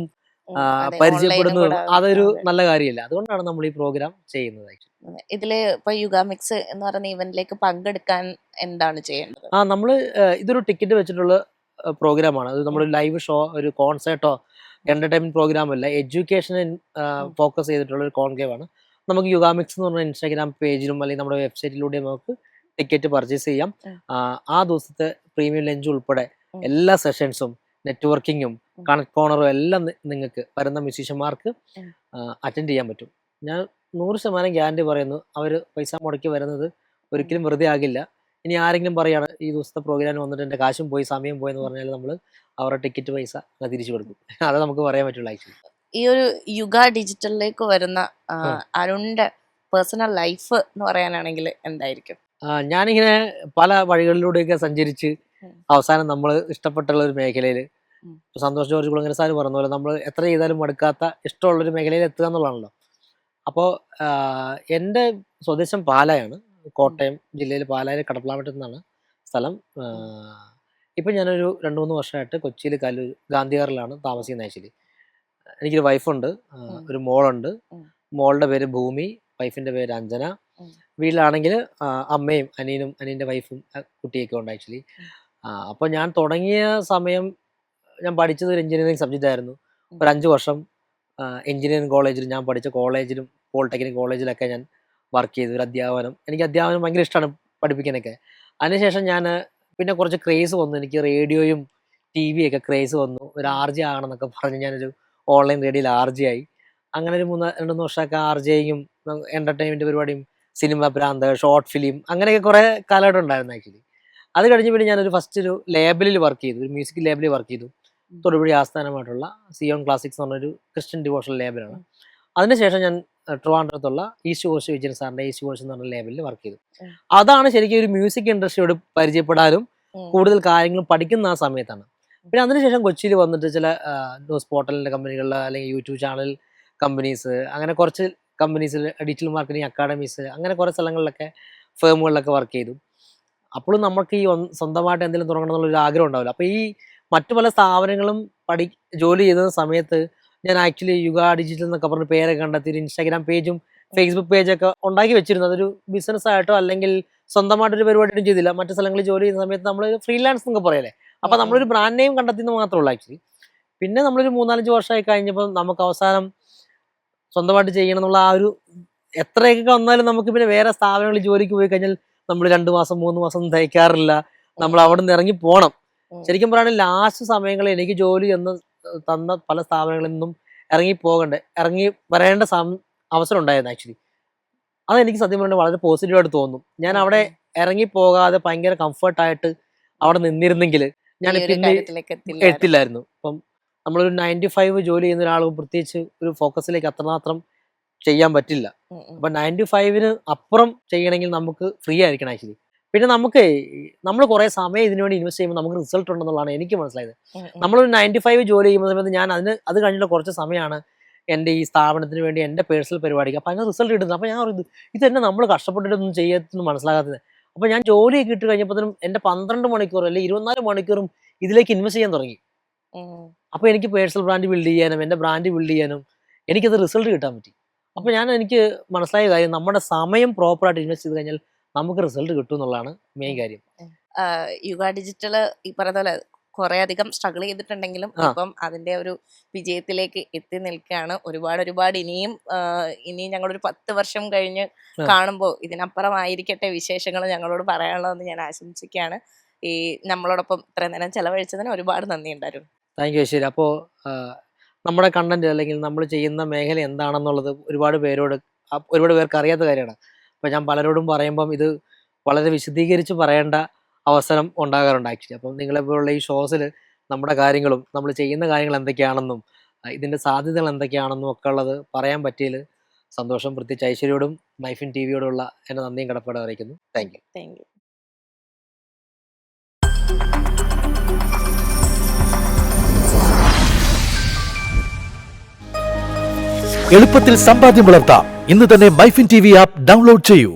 പരിചയപ്പെടുന്നതും അതൊരു നല്ല കാര്യമല്ല. അതുകൊണ്ടാണ് നമ്മൾ ഈ പ്രോഗ്രാം ചെയ്യുന്നത്. ഇതില് ഇപ്പൊ യുഗാമിക്സ് എന്ന് പറയുന്ന ഇവന്റിലേക്ക് പങ്കെടുക്കാൻ എന്താണ് ചെയ്യേണ്ടത്? നമ്മള് ഇതൊരു ടിക്കറ്റ് വെച്ചിട്ടുള്ള പ്രോഗ്രാമാണ്. അത് നമ്മൾ ലൈവ് ഷോ, ഒരു കോൺസേർട്ടോ എന്റർടൈൻമെന്റ് പ്രോഗ്രാം അല്ല, എഡ്യൂക്കേഷനെ ഫോക്കസ് ചെയ്തിട്ടുള്ള ഒരു കോൺക്ലേവ് ആണ്. നമുക്ക് യുഗാമിക്സ് എന്ന് പറഞ്ഞ ഇൻസ്റ്റാഗ്രാം പേജിലും അല്ലെങ്കിൽ നമ്മുടെ വെബ്സൈറ്റിലൂടെയും നമുക്ക് ടിക്കറ്റ് പർച്ചേസ് ചെയ്യാം. ആ ദിവസത്തെ പ്രീമിയം ലഞ്ച് ഉൾപ്പെടെ എല്ലാ സെഷൻസും, നെറ്റ്വർക്കിങ്ങും, കണക്ട് കോർണറും എല്ലാം നിങ്ങൾക്ക് വരുന്ന മ്യൂസീഷ്യന്മാർക്ക് അറ്റൻഡ് ചെയ്യാൻ പറ്റും. ഞാൻ 100% ഗ്യാരണ്ടി പറയുന്നു, അവർ പൈസ മുടക്കി വരുന്നത് ഒരിക്കലും വെറുതെ ആകില്ല. ഇനി ആരെങ്കിലും പറയാണ് ഈ ദിവസത്തെ പ്രോഗ്രാമിന് വന്നിട്ട് എൻ്റെ കാശും പോയി സമയം പോയി എന്ന് പറഞ്ഞാൽ നമ്മൾ അവരുടെ ടിക്കറ്റ് പൈസ തിരിച്ചു കൊടുക്കും. അത് നമുക്ക് പറയാൻ പറ്റുള്ളൂ ആക്ച്വലി. ഈ ഒരു യുഗ ഡിജിറ്റലിലേക്ക് വരുന്ന അരുണിന്റെ പേഴ്സണൽ ലൈഫ് എന്ന് പറയാനാണെങ്കിൽ എന്തായിരിക്കും? ഞാനിങ്ങനെ പല വഴികളിലൂടെയൊക്കെ സഞ്ചരിച്ച് അവസാനം നമ്മൾ ഇഷ്ടപ്പെട്ടുള്ള ഒരു മേഖലയിൽ, സന്തോഷ് ജോർജ് കുളങ്ങര സാർ പറഞ്ഞ പോലെ നമ്മൾ എത്ര ചെയ്താലും മടുക്കാത്ത ഇഷ്ടമുള്ളൊരു മേഖലയിൽ എത്തുക എന്നുള്ളതാണല്ലോ. അപ്പോൾ എൻ്റെ സ്വദേശം പാലായാണ്, കോട്ടയം ജില്ലയിൽ പാലായിൽ കടപ്പളാമറ്റം എന്നാണ് സ്ഥലം. ഇപ്പം ഞാനൊരു 2-3 വർഷമായിട്ട് കൊച്ചിയിൽ ഗാന്ധികാറിലാണ് താമസിക്കുന്നത്. ആക്ച്വലി എനിക്കൊരു വൈഫുണ്ട്, ഒരു മോളുണ്ട്. മോളുടെ പേര് ഭൂമി, വൈഫിൻ്റെ പേര് അഞ്ജന. വീട്ടിലാണെങ്കിൽ അമ്മയും അനിയനും അനിയൻ്റെ വൈഫും കുട്ടിയൊക്കെ ഉണ്ട് ആക്ച്വലി. അപ്പോൾ ഞാൻ തുടങ്ങിയ സമയം ഞാൻ പഠിച്ചത് ഒരു എഞ്ചിനീയറിംഗ് സബ്ജക്റ്റ് ആയിരുന്നു. ഒരു 5 വർഷം എഞ്ചിനീയറിംഗ് കോളേജിൽ, ഞാൻ പഠിച്ച കോളേജിലും പോളിടെക്നിക് കോളേജിലൊക്കെ ഞാൻ വർക്ക് ചെയ്തു. ഒരു എനിക്ക് അധ്യാപനം ഭയങ്കര ഇഷ്ടമാണ്, പഠിപ്പിക്കാനൊക്കെ. അതിനുശേഷം ഞാൻ പിന്നെ കുറച്ച് ക്രേസ് വന്നു, എനിക്ക് റേഡിയോയും TV ഒക്കെ ക്രേസ് വന്നു. ഒരു RJ ആകണം എന്നൊക്കെ പറഞ്ഞ് ഞാനൊരു ഓൺലൈൻ റേഡിയോയിൽ RJ ആയി. അങ്ങനെ ഒരു 2-3 വർഷമൊക്കെ RJയും എന്റർടൈൻമെന്റ് പരിപാടിയും, സിനിമ ഭ്രാന്ത്, ഷോർട്ട് ഫിലിം, അങ്ങനെയൊക്കെ കുറെ കാലഘട്ടം ഉണ്ടായിരുന്നു ആക്ച്വലി. അത് കഴിഞ്ഞ് പിന്നെ ഞാനൊരു ഫസ്റ്റ് ഒരു ലേബലിൽ വർക്ക് ചെയ്തു, ഒരു മ്യൂസിക് ലേബലിൽ വർക്ക് ചെയ്തു. തൊടുപുഴ ആസ്ഥാനമായിട്ടുള്ള സിയോൺ ക്ലാസിക്സ് എന്ന് പറഞ്ഞൊരു ക്രിസ്ത്യൻ ഡിവോഷണൽ ലേബലാണ്. അതിനുശേഷം ഞാൻ ട്രിവാൻഡ്രത്തുള്ള ഈസ്റ്റ് കോസ്റ്റ് വിജയൻ സാറിന്റെ ഈസ്റ്റ് കോസ്റ്റ് എന്ന് പറഞ്ഞ ലേബലിൽ വർക്ക് ചെയ്തു. അതാണ് ശരിക്കും ഒരു മ്യൂസിക് ഇൻഡസ്ട്രിയോട് പരിചയപ്പെടാനും കൂടുതൽ കാര്യങ്ങളും പഠിക്കുന്ന ആ സമയത്താണ്. പിന്നെ അതിനുശേഷം കൊച്ചിയിൽ വന്നിട്ട് ചില ന്യൂസ് പോർട്ടലിന്റെ കമ്പനികളിൽ, അല്ലെങ്കിൽ യൂട്യൂബ് ചാനൽ കമ്പനീസ്, അങ്ങനെ കുറച്ച് കമ്പനീസിൽ, ഡിജിറ്റൽ മാർക്കറ്റിംഗ് അക്കാഡമീസ്, അങ്ങനെ കുറേ സ്ഥലങ്ങളിലൊക്കെ ഫേമുകളിലൊക്കെ വർക്ക് ചെയ്തു. അപ്പോഴും നമുക്ക് ഈ സ്വന്തമായിട്ട് എന്തെങ്കിലും തുടങ്ങണം എന്നുള്ളൊരു ആഗ്രഹം ഉണ്ടാവില്ല. അപ്പോൾ ഈ മറ്റു പല സ്ഥാപനങ്ങളും ജോലി ചെയ്ത സമയത്ത് ഞാൻ ആക്ച്വലി യുഗ ഡിജിറ്റൽ എന്നൊക്കെ പറഞ്ഞ് പേരൊക്കെ കണ്ടെത്തി ഒരു ഇൻസ്റ്റാഗ്രാം പേജും ഫേസ്ബുക്ക് പേജൊക്കെ ഉണ്ടാക്കി വെച്ചിരുന്നു. അതൊരു ബിസിനസ് ആയിട്ടോ അല്ലെങ്കിൽ സ്വന്തമായിട്ടൊരു പരിപാടിയും ചെയ്തില്ല. മറ്റു സ്ഥലങ്ങളിൽ ജോലി ചെയ്യുന്ന സമയത്ത് നമ്മൾ ഫ്രീലാൻസ് എന്നൊക്കെ പറയല്ലേ, അപ്പോൾ നമ്മളൊരു ബ്രാൻഡ് നെയിം കണ്ടെത്തിയെന്ന് മാത്രമേ ഉള്ളൂ ആക്ച്വലി. പിന്നെ നമ്മളൊരു 3-4 വർഷമായി കഴിഞ്ഞപ്പോൾ നമുക്ക് അവസാനം സ്വന്തമായിട്ട് ചെയ്യണം എന്നുള്ള ആ ഒരു, എത്രയൊക്കെ വന്നാലും നമുക്ക് പിന്നെ വേറെ സ്ഥാപനങ്ങളിൽ ജോലിക്ക് പോയി കഴിഞ്ഞാൽ നമ്മൾ 2 മാസം 3 മാസം തയ്ക്കാറില്ല. നമ്മൾ അവിടെ നിന്ന് ഇറങ്ങി പോകണം. ശരിക്കും പറയുകയാണെങ്കിൽ ലാസ്റ്റ് സമയങ്ങളിൽ എനിക്ക് ജോലി തന്ന പല സ്ഥാപനങ്ങളിൽ നിന്നും ഇറങ്ങി വരേണ്ട അവസരം ഉണ്ടായിരുന്നു ആക്ച്വലി. അതെനിക്ക് സത്യം പറഞ്ഞാൽ വളരെ പോസിറ്റീവായിട്ട് തോന്നും. ഞാൻ അവിടെ ഇറങ്ങി പോകാതെ ഭയങ്കര കംഫർട്ടായിട്ട് അവിടെ നിന്നിരുന്നെങ്കിൽ ഞാൻ പിന്നെ എത്തില്ലായിരുന്നു. ഇപ്പം നമ്മളൊരു 9 to 5 ജോലി ചെയ്യുന്ന ഒരാൾ പ്രത്യേകിച്ച് ഒരു ഫോക്കസിലേക്ക് അത്രമാത്രം ചെയ്യാൻ പറ്റില്ല. അപ്പൊ 9 to 5 അപ്പുറം ചെയ്യണമെങ്കിൽ നമുക്ക് ഫ്രീ ആയിരിക്കണം ആക്ച്വലി. പിന്നെ നമ്മൾ കുറെ സമയം ഇതിനു വേണ്ടി ഇൻവെസ്റ്റ് ചെയ്യുമ്പോൾ നമുക്ക് റിസൾട്ട് ഉണ്ടെന്നുള്ളതാണ് എനിക്ക് മനസ്സിലായത്. നമ്മളൊരു 9 to 5 ജോലി ചെയ്യുന്ന സമയത്ത് ഞാൻ അത് കഴിഞ്ഞിട്ടുള്ള കുറച്ച് സമയമാണ് എൻ്റെ ഈ സ്ഥാപനത്തിന് വേണ്ടി എൻ്റെ പേഴ്സണൽ പരിപാടിക്ക്. അപ്പോൾ അതിന് റിസൾട്ട് കിട്ടുന്നത്. അപ്പോൾ ഞാൻ പറയുന്നത് ഇതെന്നെ നമ്മൾ കഷ്ടപ്പെട്ടിട്ടൊന്നും ചെയ്യത്തൊന്നും മനസ്സിലാകാത്തത്. അപ്പോൾ ഞാൻ ജോലിയൊക്കെ ഇട്ട് കഴിഞ്ഞപ്പോഴത്തേനും എൻ്റെ 12 മണിക്കൂർ അല്ലെങ്കിൽ 24 മണിക്കൂറും ഇതിലേക്ക് ഇൻവെസ്റ്റ് ചെയ്യാൻ തുടങ്ങി. അപ്പോൾ എനിക്ക് പേഴ്സണൽ ബ്രാൻഡ് ബിൽഡ് ചെയ്യാനും എൻ്റെ ബ്രാൻഡ് ബിൽഡ് ചെയ്യാനും എനിക്കത് റിസൾട്ട് കിട്ടാൻ പറ്റി. അപ്പോൾ എനിക്ക് മനസ്സിലായ കാര്യം നമ്മുടെ സമയം പ്രോപ്പറായിട്ട് ഇൻവെസ്റ്റ് ചെയ്ത് കഴിഞ്ഞാൽ നമുക്ക് റിസൾട്ട് കിട്ടും എന്നുള്ളതാണ് മെയിൻ കാര്യം. യുഗ ഡിജിറ്റൽ ഈ പറയുന്ന പോലെ കുറെ അധികം സ്ട്രഗിൾ ചെയ്തിട്ടുണ്ടെങ്കിലും ഇപ്പം അതിന്റെ ഒരു വിജയത്തിലേക്ക് എത്തി നിൽക്കുകയാണ്. ഒരുപാട് ഇനിയും ഞങ്ങളൊരു 10 വർഷം കഴിഞ്ഞ് കാണുമ്പോൾ ഇതിനപ്പുറമായിരിക്കട്ടെ വിശേഷങ്ങൾ ഞങ്ങളോട് പറയാനുള്ളതെന്ന് ഞാൻ ആശംസിക്കുകയാണ്. ഈ നമ്മളോടൊപ്പം ഇത്രയും നേരം ചെലവഴിച്ചതിന് ഒരുപാട് നന്ദി ഉണ്ടായിരുന്നു. Thank you. ശരി. അപ്പോൾ നമ്മുടെ കണ്ടന്റ് അല്ലെങ്കിൽ നമ്മൾ ചെയ്യുന്ന മേഖല എന്താണെന്നുള്ളത് ഒരുപാട് പേർക്ക് അറിയാത്ത കാര്യമാണ്. അപ്പോൾ ഞാൻ പലരോടും പറയുമ്പം ഇത് വളരെ വിശദീകരിച്ച് പറയേണ്ട അവസരം ഉണ്ടാകാറുണ്ട് ആക്ച്വലി. അപ്പം നിങ്ങളെപ്പോലുള്ള ഈ ഷോസിൽ നമ്മുടെ കാര്യങ്ങളും നമ്മൾ ചെയ്യുന്ന കാര്യങ്ങൾ എന്തൊക്കെയാണെന്നും ഇതിൻ്റെ സാധ്യതകൾ എന്തൊക്കെയാണെന്നും ഒക്കെ ഉള്ളത് പറയാൻ പറ്റിയതിൽ സന്തോഷം. പ്രത്യേകിച്ച് ഐശ്വര്യയോടും മൈഫിൻ ടിവിയോടുള്ള എൻ്റെ നന്ദിയും കടപ്പാടും അറിയിക്കുന്നു. Thank you. എളുപ്പത്തിൽ സമ്പാദ്യം വളർത്താം. ഇന്ന് തന്നെ മൈഫിൻ ടിവി ആപ്പ് ഡൗൺലോഡ് ചെയ്യൂ.